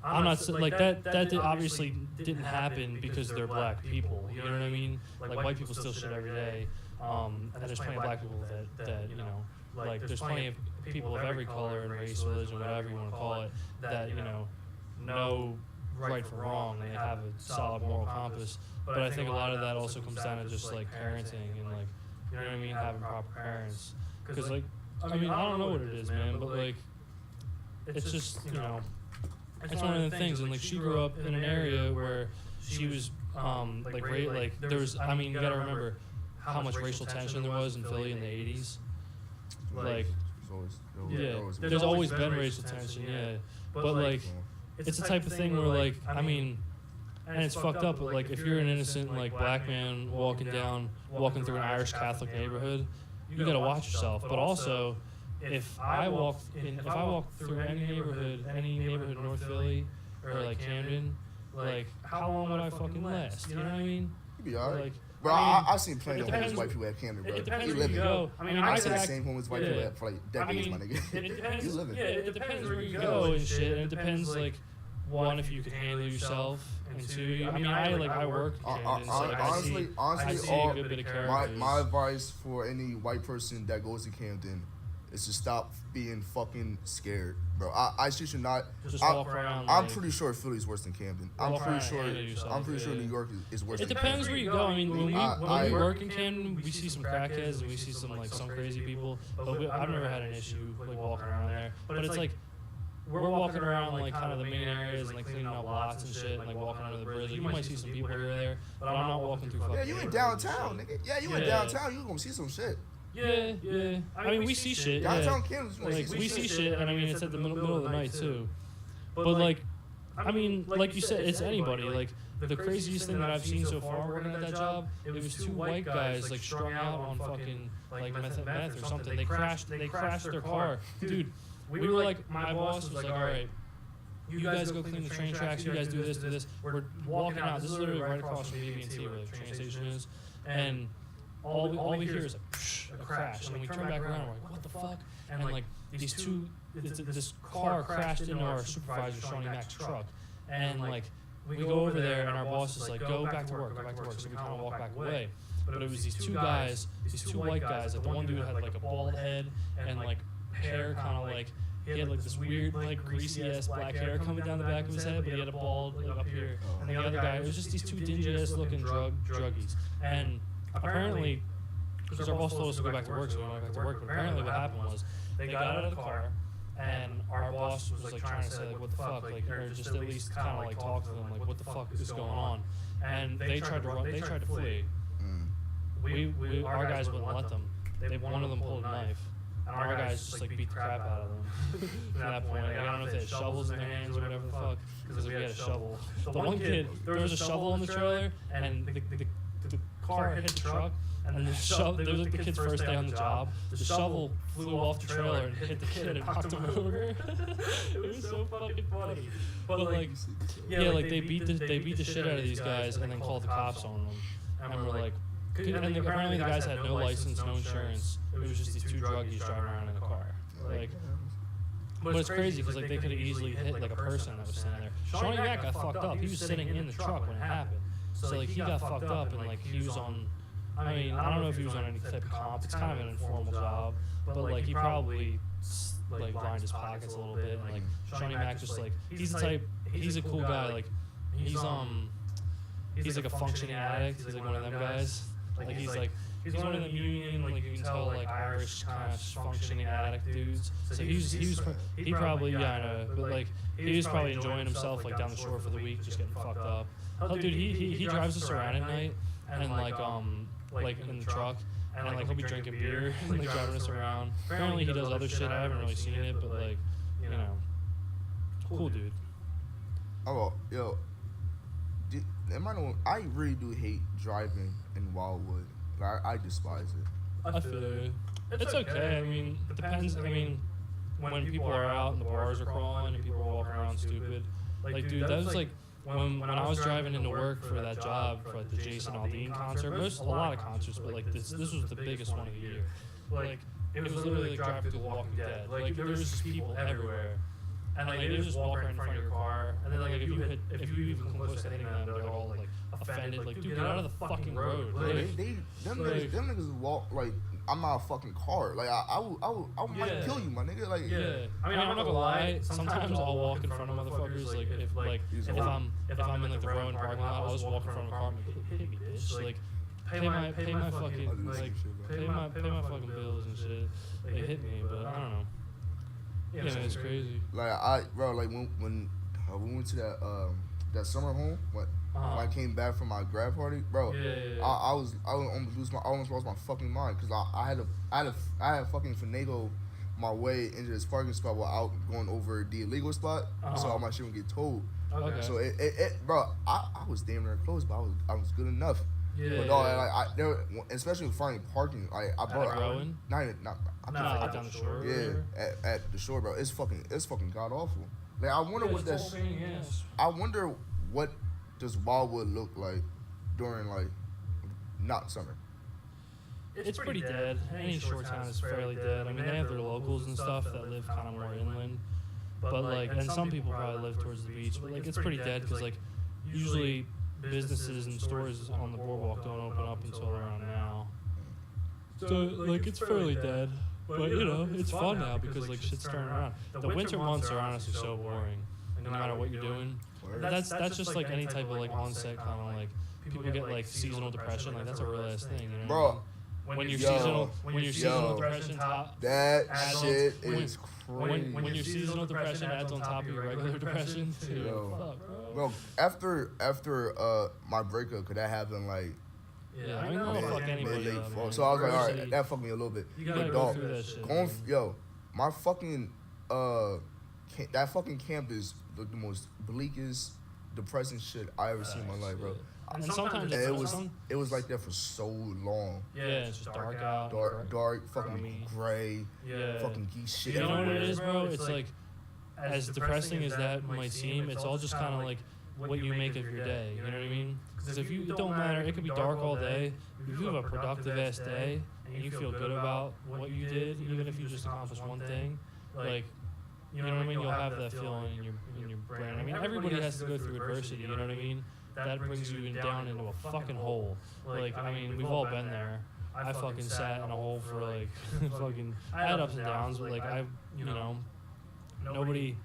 I'm not like that obviously didn't happen because they're black people. You know what I mean? Like white people steal shit every day, and there's plenty of black people that like there's plenty of people of every color and race, religion, whatever you want to call it, that know right from wrong, and they have a solid moral compass. But I think a lot of that also comes down to just like parenting and like, you know what I mean, having proper parents. Because like, I mean, I don't know what it is, man, but like, it's just, it's one of the things. And like, she grew up in an area where she was there was, I mean, you gotta remember how much racial tension there was in Philly in the 80s. Like, There's always been racial tension, yeah. But like, it's the type of thing where like, I mean, and it's fucked up. But like, if you're an innocent like black man walking through an Irish Catholic neighborhood, you gotta watch yourself. But also, if I walk through any neighborhood in North Philly or like Camden, like how long would I fucking last? You know what I mean? You'd be alright. Like, bro, I've seen plenty of homeless white people at Camden, bro. It depends you where you living. go. I've seen the same homeless white people for like decades, my nigga. It depends. You living. Yeah, it depends where you go and shit. And it depends like one, if you can handle yourself, and two, I mean, I work in Camden, so like, honestly, I see a good bit of characters. My advice for any white person that goes to Camden is to stop being fucking scared, bro. I should not. Just walk around. I'm pretty sure Philly's worse than Camden. I'm pretty sure New York is worse. It than depends Camden. where you go. I mean, when we work in Camden, we see some crackheads and we see some like some crazy people. But I've never had an issue like walking around there. But it's like, we're walking around like kind of the main areas and like cleaning up lots and shit and like walking under the bridge. Like, you might see some people here or there, but I'm not walking through fucking. Yeah, you in downtown, nigga. Yeah, you in downtown. You gonna see some shit. Yeah. I mean, we see shit. Downtown Camden's like we see shit, and I mean, it's at the middle of the night too. But like, I mean, like you said, it's anybody. Like, the craziest thing that I've seen so far working at that job, it was two white guys like strung out on fucking like meth or something. They crashed their car, dude. We were like, my boss was like, all right, you guys go clean the train tracks, you guys do this. We're walking out. This is literally right across from BB&T where the train station is, and all we hear is a crash, and then we turn back around and we're like, what the fuck? And like this car crashed into our supervisor Shawnee Mac's truck, and like we go over there and our boss is like, go back to work, so we kind of walk back away. But it was these two white guys. Like, the one dude had like a bald head and like hair kind of like, he had like this weird like greasy ass black hair coming down the back of his head, but he had a bald like up here. And the other guy, it was just these two dingy ass looking druggies. And apparently, because our boss told us to go back to work, so we went back to work. But apparently, what happened was they got out of the car, and our boss was like trying to say like, what the fuck, like, or just at least kind of like talk to them, like, what the fuck is going on? And they tried to run, they tried to flee. Our guys wouldn't let them. One of them pulled a knife. And our guys just like beat the crap out of them. From that point, like, I don't know if they had shovels in their hands or whatever the fuck, because we had a shovel. The one kid, there was a shovel in the trailer, and the car hit the truck, and then there was like the kid's first day on the job. The shovel flew off the trailer and hit the kid and knocked him over. It was so fucking funny. But like, yeah, like they beat the shit out of these guys and then called the cops on them, and we're like. And apparently the guys had no license, no insurance. It was just these two druggies driving around in a car. Like, but it's crazy because like they could have easily hit like a person that was sitting there. Shawnee Mac got fucked up. He was sitting in the truck when it happened. So like he got fucked up and like he was on. I mean, I don't know if he was on any type of comp. It's kind of an informal job, but like he probably like lined his pockets a little bit. And like Shawnee Mac just like he's the type. He's a cool guy. Like he's like a functioning addict. He's like one of them guys. Like he's one of the union, like you can tell, like Irish kind of functioning addict dudes. So he probably I know, but like he was probably enjoying himself like down the shore for the week, just getting fucked up. Oh, dude, he drives us around at night and like in the truck, and like he'll be drinking beer and like driving us around. Apparently he does other shit. I haven't really seen it, but like, you know, cool dude. Oh, yo. I really do hate driving in Wildwood. Like, I despise it. I feel it. It's okay. I mean, it depends. I mean, when people are out and the bars are crawling and people are walking around stupid. Like, dude, that was like when I was driving into work for that job for like, the Jason Aldean concert. There's a lot of concerts, but like this was the biggest one of the year. Like, it was literally like driving through The Walking Dead. Like, there was just people everywhere. And like they just walk right in front of your car, and then like if you even come close to hitting them, they're all like offended. Like, dude, get out of the fucking road. Like, them niggas walk like I'm not a fucking car. Like I might kill you, my nigga. Like I mean, I'm not gonna lie. Sometimes I'll walk in front of motherfuckers. Like if I'm in like the Rowan parking lot, I'll just walk in front of a car and be, hit me, bitch. Like pay my fucking like pay my fucking bills and shit. Like hit me, but I don't know. Yeah, it's crazy. Like when we went to that summer home, when I came back from my grad party, bro, I almost lost my fucking mind because I had fucking finagle my way into this parking spot without going over the illegal spot, so all my shit would get towed. Okay. So bro, I was damn near close, but I was good enough. Yeah. But no, there, especially with finding parking, like I brought Rowan? not Down the shore. Yeah, at the shore, bro. It's fucking god awful. Like I wonder what that. I wonder what does Wildwood look like during like not summer. It's pretty dead. Any shore town is fairly dead. I mean, they have their locals and stuff that live kind of more inland. But, like, and some people probably live towards the beach. But, like, it's pretty dead because, like, usually businesses and stores on the boardwalk don't open up until around now. So, like, it's fairly dead. But, you know, it's fun now because, like, shit's turning around. The winter months are honestly so boring. No matter what you're doing. That's just, like, any type of, like, onset kind of, like, people get, like, seasonal depression. Like, that's a real ass thing, you know? Bro. When your seasonal depression top that shit is crazy. When your seasonal depression adds on top of your regular depression, dude, fuck, bro. After my breakup, could that happen like? Yeah, I mean, I don't fuck anybody up, so I was like, all right, that fucked me a little bit. You gotta go through that shit. My fucking that fucking camp is the most bleakest, depressing shit I ever seen in my life, bro. And sometimes it was like that for so long. Yeah, it's just dark out. Dark, fucking gray, fucking geese shit. You know what it is, bro? It's like, as depressing as that might seem, it's all just kind of like what you make of your day. You know what I mean? Because if it don't matter, it could be dark all day. If you have a productive ass day and you feel good about what you did, even if you just accomplished one thing, like, you know what I mean? You'll have that feeling in your brain. I mean, everybody has to go through adversity. You know what I mean? That brings you down into a fucking hole. Like, I mean, we've all been there. I fucking sat in a hole for, like, fucking, I had ups and downs, but, like, you know, nobody,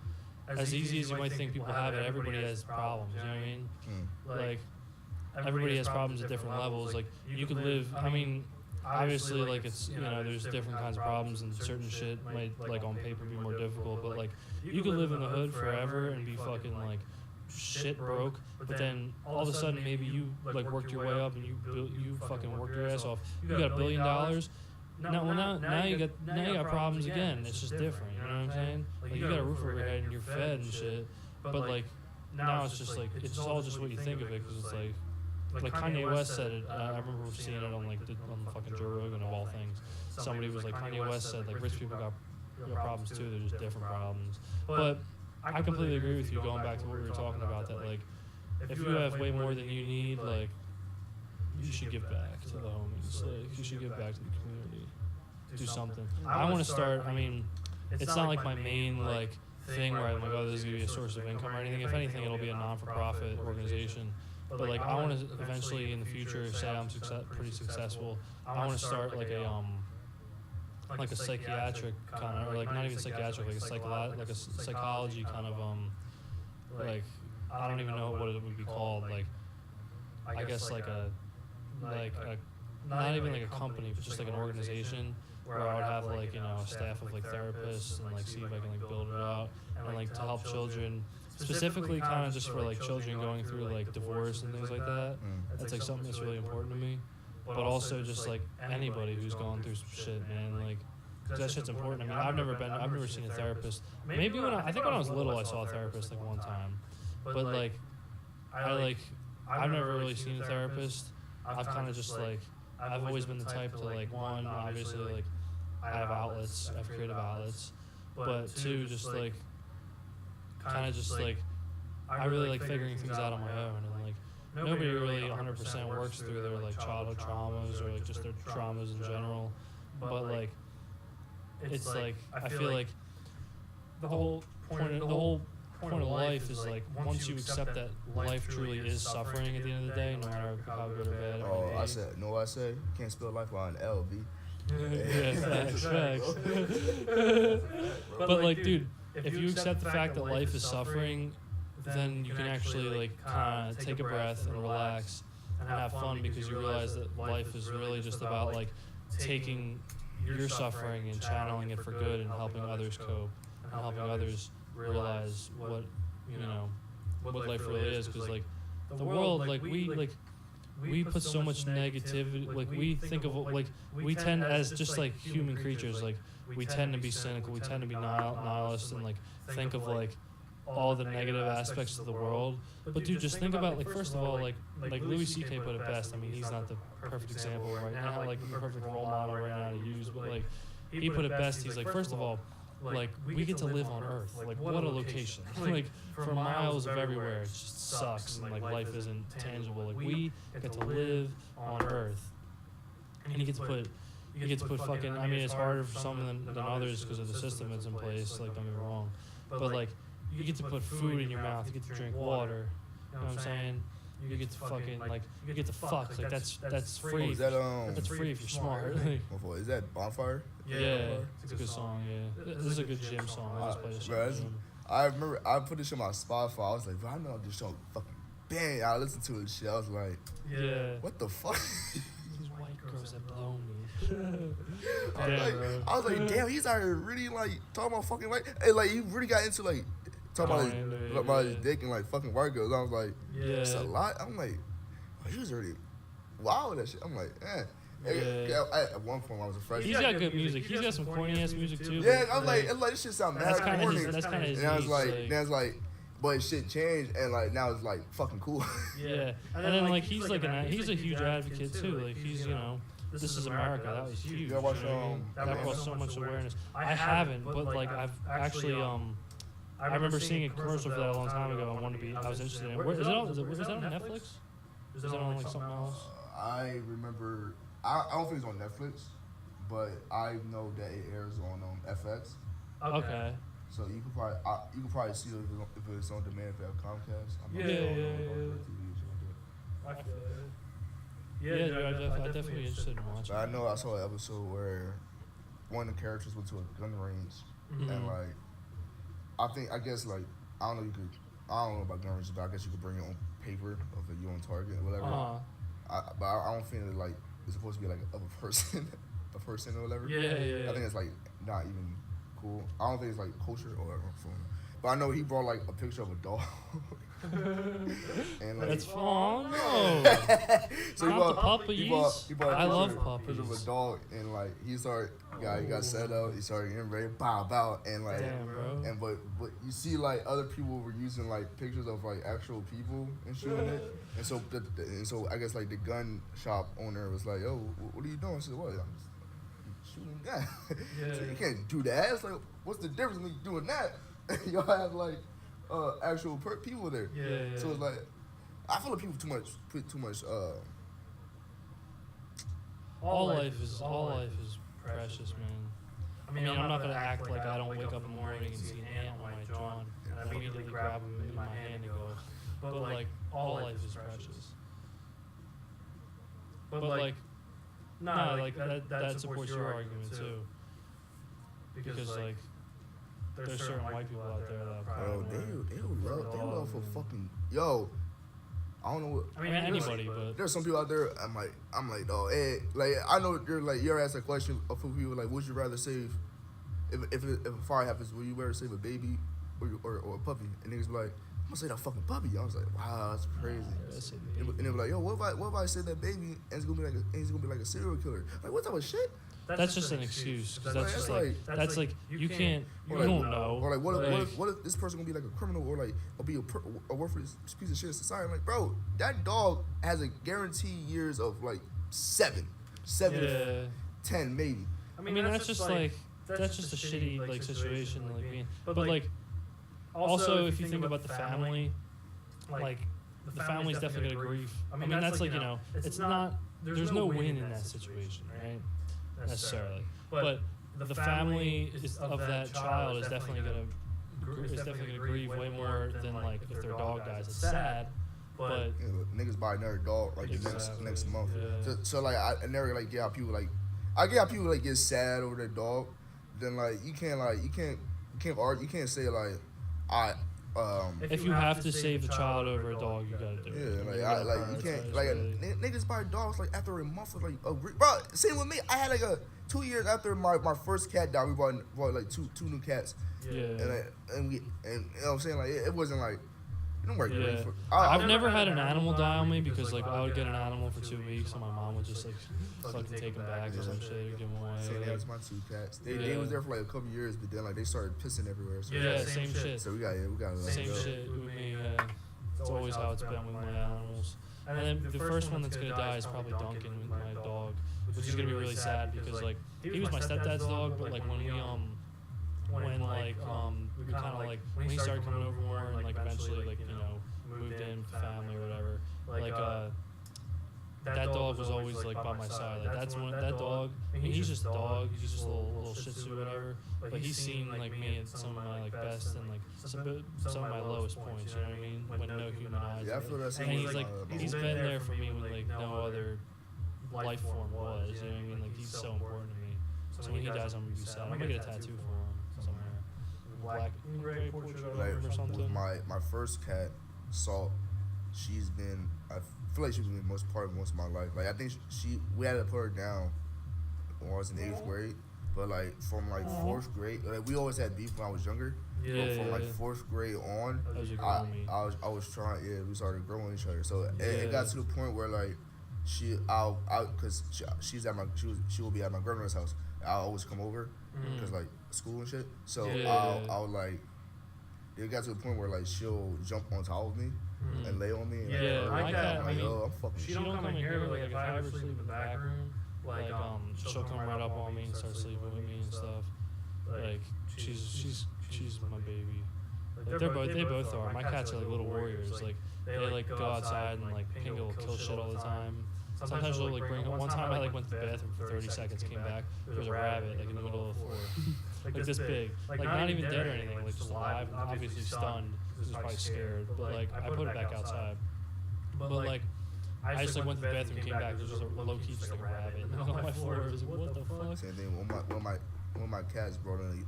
as easy as you might think people have it, everybody has problems, you know what I mean? Like, everybody has problems at different levels. Like, you could live, I mean, obviously, like, it's, you know, there's different kinds of problems and certain shit might, like, on paper be more difficult, but, like, you could live in the hood forever and be fucking, like, shit broke, but then all of a sudden maybe you like worked your way up and you fucking worked your ass off. You got $1 billion. Now you got problems again. It's just different. You know what I'm saying? Like, you got a roof over your head and you're fed and shit. But like now it's just like it's all just what you think of it, because it's like Kanye West said it. I remember seeing it on on fucking Joe Rogan of all things. Somebody was like, Kanye West said like rich people got problems too. They're just different problems. But I completely agree with you, going back to what we were talking about, that like if you have way more than you need, like you should give back to the homies. Like you should give back to the community. Do something. I want to start. I mean, it's not like my main like thing where I'm like, oh, this is gonna be a source of income or anything. If anything, it'll be a non-for-profit organization. But like I want to eventually in the future, say I'm pretty successful, I want to start like a psychiatric kind of, or like not even psychiatric, like a psychology kind of like I don't even know what it would be called, like I guess like a not even like a company, but just like an organization where I would have like, you know, a staff of like therapists and like see if I can like build it out and like to help children, specifically kind of just for like children going through like divorce and things like that. That's like something that's really important to me. But also just like anybody who's gone through some shit, man, like that shit's important. I mean, I've never seen a therapist. Maybe I think when I was little I saw a therapist like one time, but like I've never really seen a therapist. I've kind of just like I've always been the type to like, one, obviously like I have outlets, I have creative outlets, but two, just like kind of just like I really like figuring things out on my own, and like nobody really 100% works through their like childhood traumas or like just their traumas in general, but like it's like I feel like the whole point of life is like once you accept that life truly is suffering at the end of the day, no matter how good or bad it may be. I say can't spell life without an L, B. Yeah, facts. But like, dude, if you accept the fact that life is suffering, then you can actually like kind of take a breath and relax and have fun, because you realize that life is really just about like taking your suffering and channeling it for good and helping others cope and helping others realize what, you know, what life really is. Because like the world, like we put so much negativity. Like we think of like we tend as just like human creatures. Like we tend to be cynical. We tend to be nihilist and like think of like all the negative aspects of the world. But dude, just think about like first of all like Louis C.K. put it best. I mean, he's not the perfect example right now, like the perfect role model right now to use, but like he put it best. He's like, first of all, like we get to live on Earth. Like what a location. Like for miles of everywhere, it just sucks and like life isn't tangible. Like we get to live on Earth, and you get to put fucking. I mean, it's harder for some than others because of the system that's in place. Like don't get me wrong, but like you get to put food in your mouth. You get to drink water. You know what I'm saying? You get to fucking like you get to fuck. Like that's free. Oh, is that That's free if you're smart. Is that Bonfire? Yeah, it's a good song. Yeah, this is a good gym song. I just play this shit. I remember I put this shit on my Spotify. I was like, bro, I know this song fucking bang. I listened to it shit. I was like, yeah, what the fuck? These white girls that blow me. I was like, damn, he's out here really like talking about fucking like, hey, like he really got into like talking about his dick and like fucking white girls. I was like, it's a lot. I'm like, oh, he was already wild with that shit. I'm like, at one point when I was a freshman. He's got good music. He's got some corny ass music too. Yeah, I was like, this shit sound mad corny. That's kind of his. And I was like, but shit changed and like now it's like fucking cool. Yeah, and then like he's like he's a huge advocate too. Like he's this is America. That was huge. That brought so much awareness. I haven't, but like I've actually I remember seeing a commercial for that a long time ago. I was interested in it. Was that on Netflix? Is it on like something else? I remember. I don't think it's on Netflix, but I know that it airs on FX. Okay. So you could probably see it if it's on demand if you have Comcast. I'm definitely interested in watching. But I know I saw an episode where one of the characters went to a gun range and like I guess like I don't know about gun ranges, but I guess you could bring your own paper of you on target or whatever. But I don't feel like it's supposed to be like of a person or whatever. Yeah. I think it's like not even cool. I don't think it's like kosher or whatever. But I know he brought like a picture of a dog. And like, that's fun. No. So not the puppies. He bought I love puppies. Picture of a dog and like he got set up. He started getting ready, bow, and like, damn, bro. And but you see like other people were using like pictures of like actual people and shooting it. And so I guess like the gun shop owner was like, yo, what are you doing? I said, what? I'm just shooting a gun. So you can't do that. It's like, what's the difference when you doing that? Y'all have like actual people there. Yeah. So it's like, I feel like people put too much. All life is precious, man. I mean, I'm not gonna act like I don't wake up in the morning and see an ant on my John and I immediately grab him in my hand and go, but like all life is precious. But like, that supports your argument too. Because like, there's certain white people out there that bro, they love for fucking I don't know what. I mean, anybody, but there's some people out there. I'm like, dog. Like I know you're asked a question of people like, would you rather save if a fire happens? Would you rather save a baby or a puppy? And niggas be like, I'm gonna say that fucking puppy. I was like, wow, that's crazy. And they be like, yo, what if I say that baby and it's gonna be like a serial killer? Like what type of shit? That's just an excuse. Cause that's like you can't. You don't know. Or like what if this person gonna be like a criminal or like or be a worthless piece of shit in society? I'm like, bro, that dog has a guaranteed years of like 7 to 10 maybe. I mean that's just a shitty like situation like being. But like also if you think about the family, like the family's definitely gonna grieve. I mean that's like it's not. There's no win in that situation, right? Necessarily, but the family of that child is definitely gonna grieve way more than like if their dog dies. It's sad, but niggas buy another dog like next month. Yeah. So like I never like get how people like I get how people like get sad over their dog. Then like you can't argue. You can't say like if you have to save a child over a dog, you gotta do it. Yeah, you can't niggas buy dogs like after a month of like bro. Same with me. I had like 2 years after my first cat died. We bought like two new cats. Yeah. And you know what I'm saying, like it wasn't like You don't work Yeah. I've never had an animal die on me because like I would get an animal for 2 weeks and my mom would just like fucking take them back or some shit or give them away. Same that was my 2 cats. They was there for like a couple years, but then like they started pissing everywhere. So yeah, same shit. So we got same shit with me. It's always how it's been with my animals. And then the first one that's gonna die is probably Duncan, my dog, which is gonna be really sad because like he was my stepdad's dog, but like when we kind of like when he started coming over more and like eventually like you know moved in family or whatever, like that dog was always like by my side. Like that's one that dog. I mean, he's just a dog. He's just a little Shih Tzu, whatever. But he's seen like me at some of my like best and like some of my lowest points. You know what I mean? When no human eyes. Yeah, I feel that. And he's like he's been there for me when like no other life form was. You know what I mean? Like he's so important to me. So when he dies, I'm gonna be sad. I'm gonna get a tattoo for him somewhere. Black and gray portrait of him or something. My first cat, Salt. She's been. I feel like she's been most of my life. Like I think we had to put her down when I was in 8th grade, but like from like 4th grade, like we always had beef when I was younger. Yeah, from like 4th grade on, I was trying. Yeah, we started growing each other. So it got to the point where like because she will be at my grandmother's house. I'll always come over because like school and shit. So I'll like. It got to the point where like she'll jump on top of me and lay on me. And my cat. I'm like, yo, I'm fucking. She don't come in here, but like if I ever sleep in the back room, like she'll come right up on me and start sleeping with me and stuff. Like she's my baby. Like they both are. My cats are like little warriors. Like they like go outside and like Pingo will kill shit all the time. Sometimes she'll like bring. One time I like went to the bathroom for 30 seconds, came back. There was a rabbit like in the middle of the floor, like this big, like not even dead or anything, like just alive, and obviously stunned. He was probably scared, but like I put it back outside. But like I just like went to the bathroom, came back. There was just a low key just like a rabbit in the middle of my floor. I was like, what the fuck? Same thing. When my cats brought in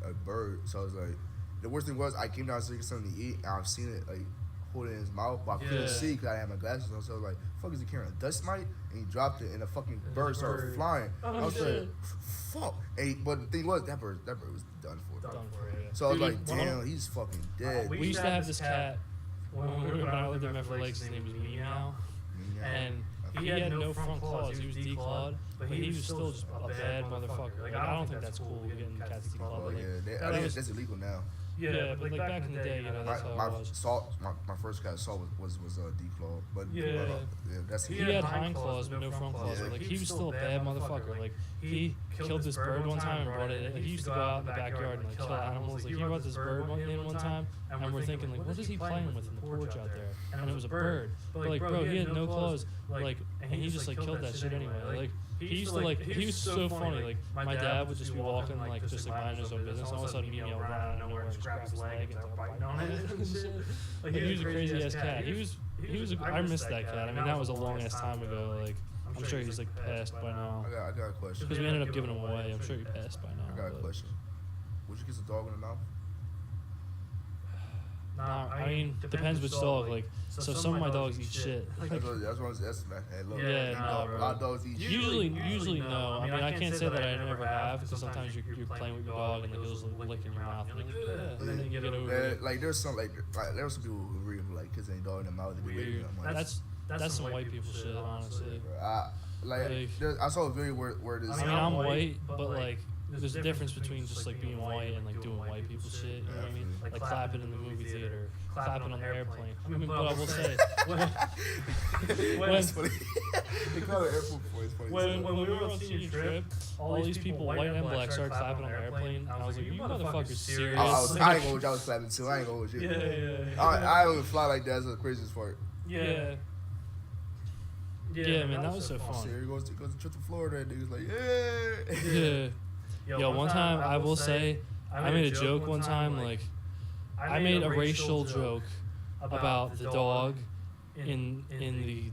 a bird, so I was like, the worst thing was I came downstairs to get something to eat, and I've seen it like. Hold it in his mouth, but I couldn't see because I had my glasses on. So I was like, "Fuck is he carrying a dust mite?" And he dropped it, and the fucking bird started flying. I was like, "Fuck!" But the thing was, that bird was done for. So I was like, "Damn, he's fucking dead." We used to have this cat when I lived in Memphis Lakes. His name was Meow, and he had no front claws. He was declawed, but he was still just a bad motherfucker. Like I don't think that's cool getting cats declawed. I think that's illegal now. Yeah, but like back in the day, you know, that's how it was. My first cat, Salt, was declawed. But that's he had hind claws, but no front claws. Like he was still a bad motherfucker. Like he killed this bird one time and brought it in. Like, he used to go out in the backyard and like kill animals. Like he brought this bird in one time, and we're thinking like, what is he playing with in the porch out there? And it was a bird. But like, bro, he had no claws. Like, and he just like killed that shit anyway. Like. He used to like. He was so funny. Like my dad would just be walking, like just like minding his own business. And all of a sudden, Meow would run out of nowhere and just grab his leg and start biting on it. Like he was a crazy ass cat. He was. I missed that cat. I mean, that was a long ass time ago. Like I'm sure he's like passed by now. I got a question. Because we ended up giving him away. I'm sure he passed by now. I got a question. Would you kiss a dog in the mouth? Nah, I mean, depends which dog. Like, so some of my dogs eat shit. That's what hey, look. Yeah, no, bro. A lot of dogs eat shit. Usually no. I mean, I can't say that I never have, because sometimes you're playing with your dog and like it'll just lick in your mouth. And like, and then you get over it. Like there's some people who really like kissing a dog in the mouth. Weird. That's some white people shit, honestly. I saw a video where this. I mean, I'm white, but like. There's a difference between just like being white and like doing white people shit, you know what I mean? Like clapping in the movie theater, clapping on the airplane. I mean, but I will say, when we were on senior trip, all these people, white and black, started clapping on the airplane, and I was like, you motherfuckers serious? I ain't gonna hold you, I was clapping too, I ain't gonna hold you. Yeah. I don't even fly like that, that's the craziest part. Yeah, man, that was so fun. He goes to trip to Florida, and niggas like, yeah. Yo, one time I will say, I made a joke one time. Like, I made a racial joke about the dog in the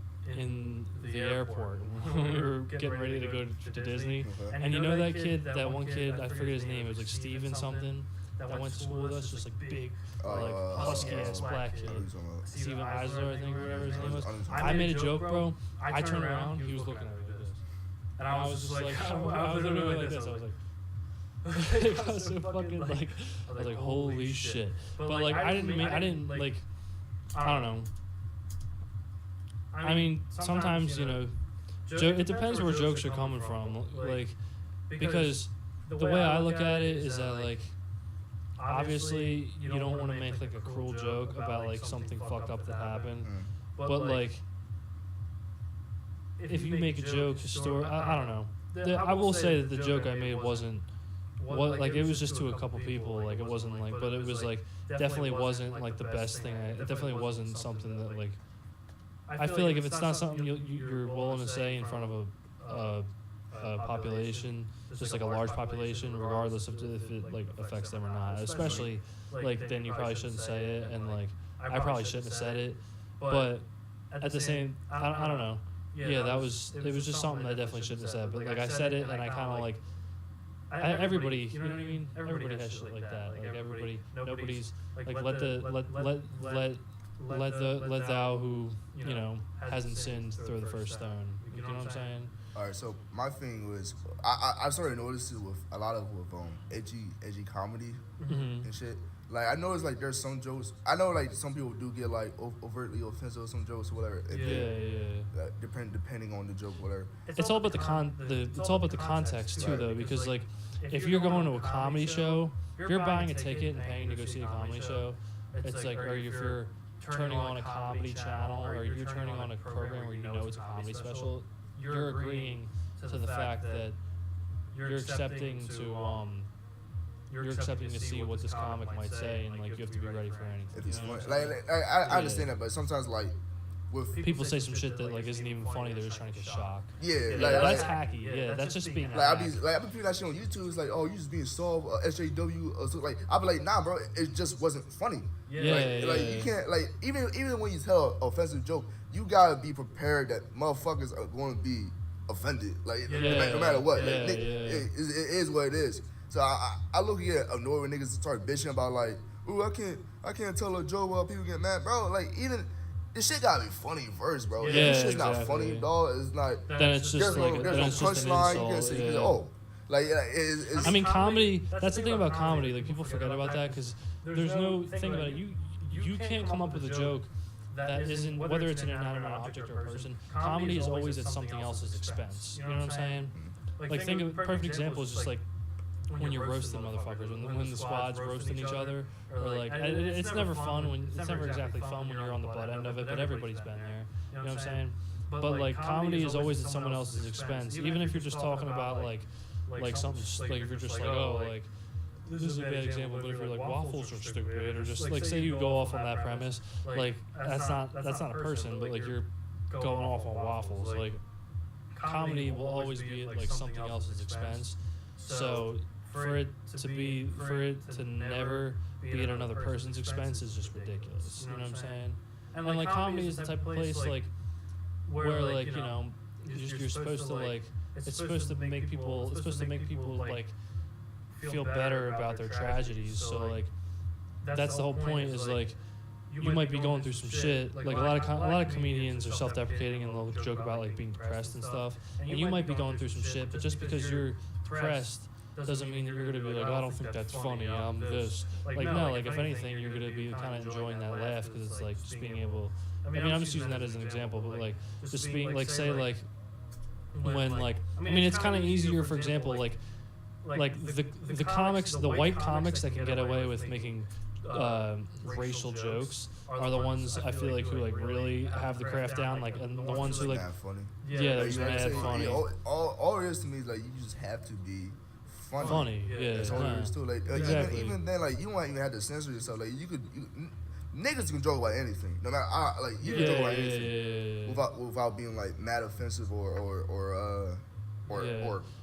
airport when we were getting ready to go to Disney. And you know that kid, that one kid, I forget his name. It was like Steven something. That went to school with us, just like big, like husky ass black kid. Steven Eisler, I think, or whatever his name was. I made a joke, bro. I turned around, he was looking at me like this, and I was just like, I was literally like this. I was like. I was so fucking like, I was like, holy shit. But like, I didn't like, I don't know. I mean, sometimes you know, it depends where jokes are coming from. Like, because the way I look at it is that like, obviously you don't want to make like a cruel joke about like something fucked up that happened, but like, if you make a joke, I don't know. I will say that the joke I made wasn't. Like it was just to a couple people, like it wasn't like, but it was like definitely wasn't like the best thing. It definitely wasn't something that like. I feel like if it's not something you're willing to say in front of a population, just like a large population, regardless of if it like affects them or not, especially like then you probably shouldn't say it, and like I probably shouldn't have said it, but at the same, I don't know. Yeah, it was just something I definitely shouldn't have said, but like I said it, and I kind of like. Everybody, you know what I mean? Everybody has shit like that. Like everybody, nobody's like let thou who you know hasn't sinned throw the first stone. You know what I'm saying? All right. So my thing was, I started noticing with a lot of edgy comedy and shit. Like I noticed like there's some jokes. I know like some people do get like overtly offensive some jokes or whatever. Depending on the joke, whatever. It's all about it's all about the context too, though, because like if you're going to a comedy show, if you're buying a ticket and paying to go see a comedy show, it's like, or if you're turning on a comedy channel or you're turning on a program where you know it's a comedy special, you're agreeing to the fact that you're accepting to see what this comic might say, and like you have to be ready for anything. If it's funny. Like I understand that, but sometimes like with people say some shit that like isn't even funny, they're just trying to get shocked. Yeah, that's hacky. Yeah, that's just being. Like I be putting that shit on YouTube. It's like, oh, you just being soft, SJW, or so. Like I be like, nah, bro, it just wasn't funny. Like you can't like even when you tell an offensive joke, you gotta be prepared that motherfuckers are going to be offended. Like no matter what, it is what it is. So I look at annoyed when niggas start bitching about like, ooh, I can't tell a joke while people get mad, bro. Like even this shit gotta be funny first, bro. This shit's not funny, dog. It's not. Then it's just like there's no punchline. You can say, oh, like it's. I mean, comedy. That's the thing about comedy. Like people forget about that because there's no thing about it. You can't come up with a joke that isn't, whether it's an inanimate object or a person. Comedy is always at something else's expense. You know what I'm saying? Like think of perfect example is just like. When you're roasting motherfuckers, when the squad's roasting each other, or like it's never fun it's never exactly fun when you're on the butt end of it, but everybody's been there. You know what I'm saying? But like comedy is always at someone else's expense, even if you're just talking about like something like if you're just like, oh, like this is a bad example, but if you're like waffles are stupid, or just like say you go off on that premise, like that's not a person, but like you're going off on waffles. Like comedy will always be at like something else's expense, so. For it to never be at another person's expense is just ridiculous. You know what I'm saying? And like comedy is the type of place like where like you know you're supposed to like it's supposed to make people like feel better about their tragedies. So like that's the whole point is like you might be going through some shit. Like a lot of comedians are self-deprecating and they'll joke about like being depressed and stuff. And you might be going through some shit, but just because you're depressed doesn't mean that you're gonna be like, oh, I don't think that's funny. I'm this. Like no, like if anything, you're gonna be kind of enjoying that laugh because it's like just being able. I mean, I'm just using that as an example, but like just being like say like when like I mean it's kind of easier, for example, like the comics, the white comics that can get away with making racial jokes are the ones I feel like who like really have the craft down, like, and the ones who like funny. Yeah, they're mad funny. All it is to me is like you just have to be funny. Yeah, that's all it is too. Like exactly. even then, like you don't even have to censor yourself. Like niggas can joke about anything. No matter like you can joke about anything without being like mad offensive or.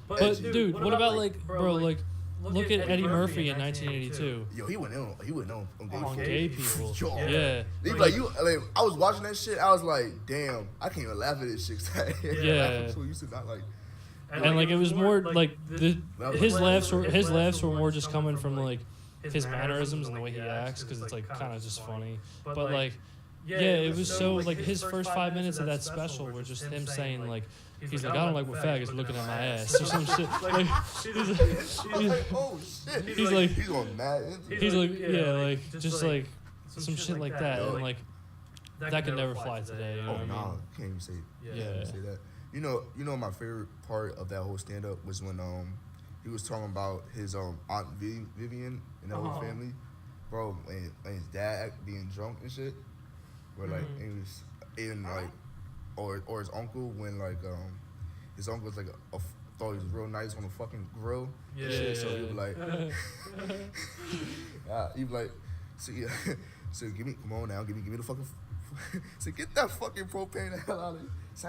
But dude, what about like bro like. Look at Eddie Murphy in 1982. Yo, he went on gay people. Yo. Yeah. Like I was watching that shit. I was like, damn, I can't even laugh at this shit. Yeah. I'm so used to not like. And like it was more like his laughs were more just coming from like his mannerisms and the way he acts, because it's like kind of just funny. But like it was so like his first 5 minutes of that special were just him saying like. He's like, I don't like what faggots looking at my ass or some shit. Like, he's like, oh shit. He's like, he's going mad. He's like, yeah, like just like some shit like that, and like, that can never fly today. You know what I mean? Can't even say. Yeah. Can't even say that. You know, my favorite part of that whole stand up was when he was talking about his aunt Vivian and the whole family, bro, and his dad being drunk and shit, where like it was even like, or his uncle when like his uncle was like thought he was real nice on the fucking grill. Yeah. And shit, so he was like, he was like, so come on now, give me the fucking. So get that fucking propane the hell out of here. So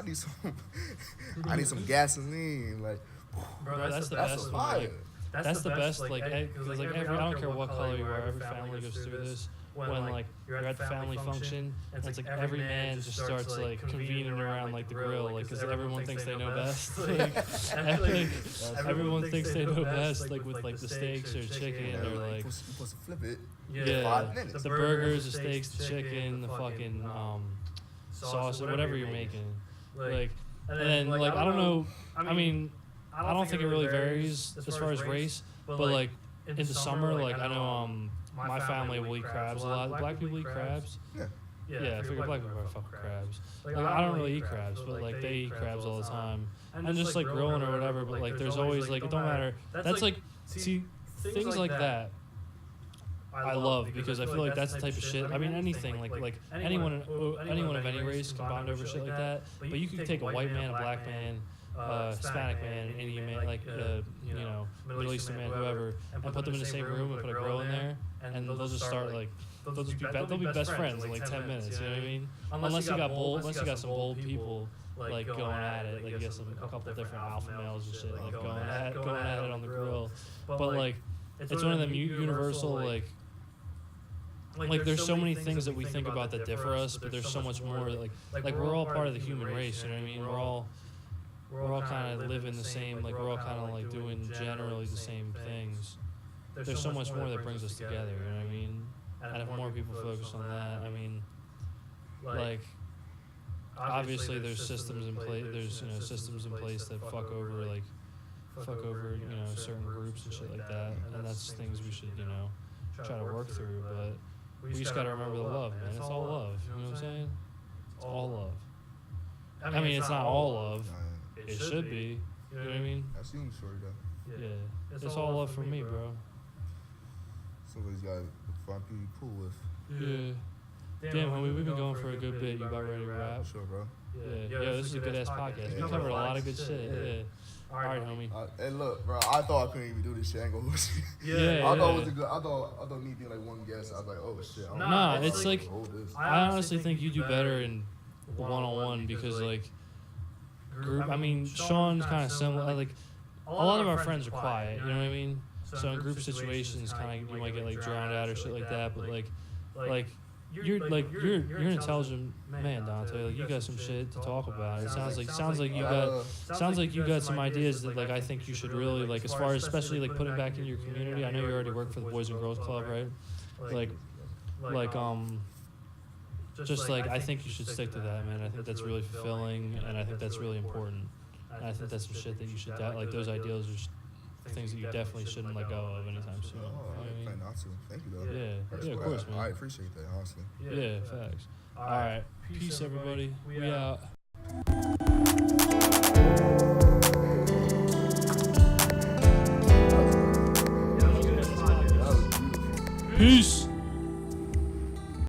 I need some gasoline, like. Bro, that's the best one. Like, that's the best. Like, because like every, I don't care what color you are, every family goes through this. When like you're at the family function, and it's like every man just starts like convening around like the grill, like because everyone thinks they know best. Like everyone thinks they know best, like with like the steaks or chicken or like. You're supposed to flip it. Yeah. 5 minutes. The burgers, the steaks, the chicken, the fucking sauce, whatever you're making. Like, and then like I don't know. I mean, I don't think it really varies as far as race, but like in the summer, like I know my family will eat crabs a lot. Black people eat crabs. Yeah, I figure black people are fucking crabs. Like I don't really eat crabs, but like they eat crabs all the time. And just like grilling or whatever, but like there's always like it don't matter. That's like see things like that. I love because I feel like that's the type of shit. I mean anything like anyone of any race can bond over shit like that. But you could take a white man, a black man, Hispanic man, Indian man, like you know, Middle Eastern man, whoever, and put them in the same room and put a grill in there, and they'll just start like they'll be best friends in like 10 minutes. You know what I mean? Unless you got some bold people like going at it, like you got a couple different alpha males and shit like going at it on the grill. But like it's one of them universal like there's so many things that we think about that differ us, but there's so much more like we're all part of the human race. You know what I mean? We're all kind of living the same, like we're all kind of like doing generally the same things. There's so much more that brings us together, you know what I mean? And if more people focus on that, I mean, like, obviously there's systems in place, systems in place that fuck over certain groups and shit like that, and that's things we should, try to work through, but we just gotta remember the love, man. It's all love, you know what I'm saying? It's all love. I mean, it's not all love. It should be. You know what I mean? I see you short though. Yeah. It's all love from me, bro. Somebody's got to find people cool with. Yeah. Damn, homie, we've been going for a good bit. You about ready to wrap? Sure, bro. Yeah. Yo, this is a good ass podcast. We covered a lot of good shit. Yeah. All right, homie. Hey, look, bro. I thought I couldn't even do this shit. I ain't gonna hold you. Yeah. I thought it was a good. I thought me being like one guest. I was like, oh shit. Nah, it's like I honestly think you do better in one-on-one because like. Group. I mean, Sean's kind of similar. Like, a lot of our friends are quiet. You know what I mean? So in group situations, kind of you might get like drowned out or shit like that. But like you're an intelligent man, Dante. Like you got some shit to talk about. It sounds like you got some ideas that like I think you should really like as far as especially like putting back in your community. I know you already work for the Boys and Girls Club, right? Just like I think you should stick to that, man. I think that's really fulfilling, and I think that's really important. And I think that's some shit that you should like. Those ideals are things that you definitely shouldn't let go of anytime soon. I plan not to. Thank you, though. Yeah, of course, man. I appreciate that, honestly. Yeah, facts. All right, peace, everybody. We out. Peace.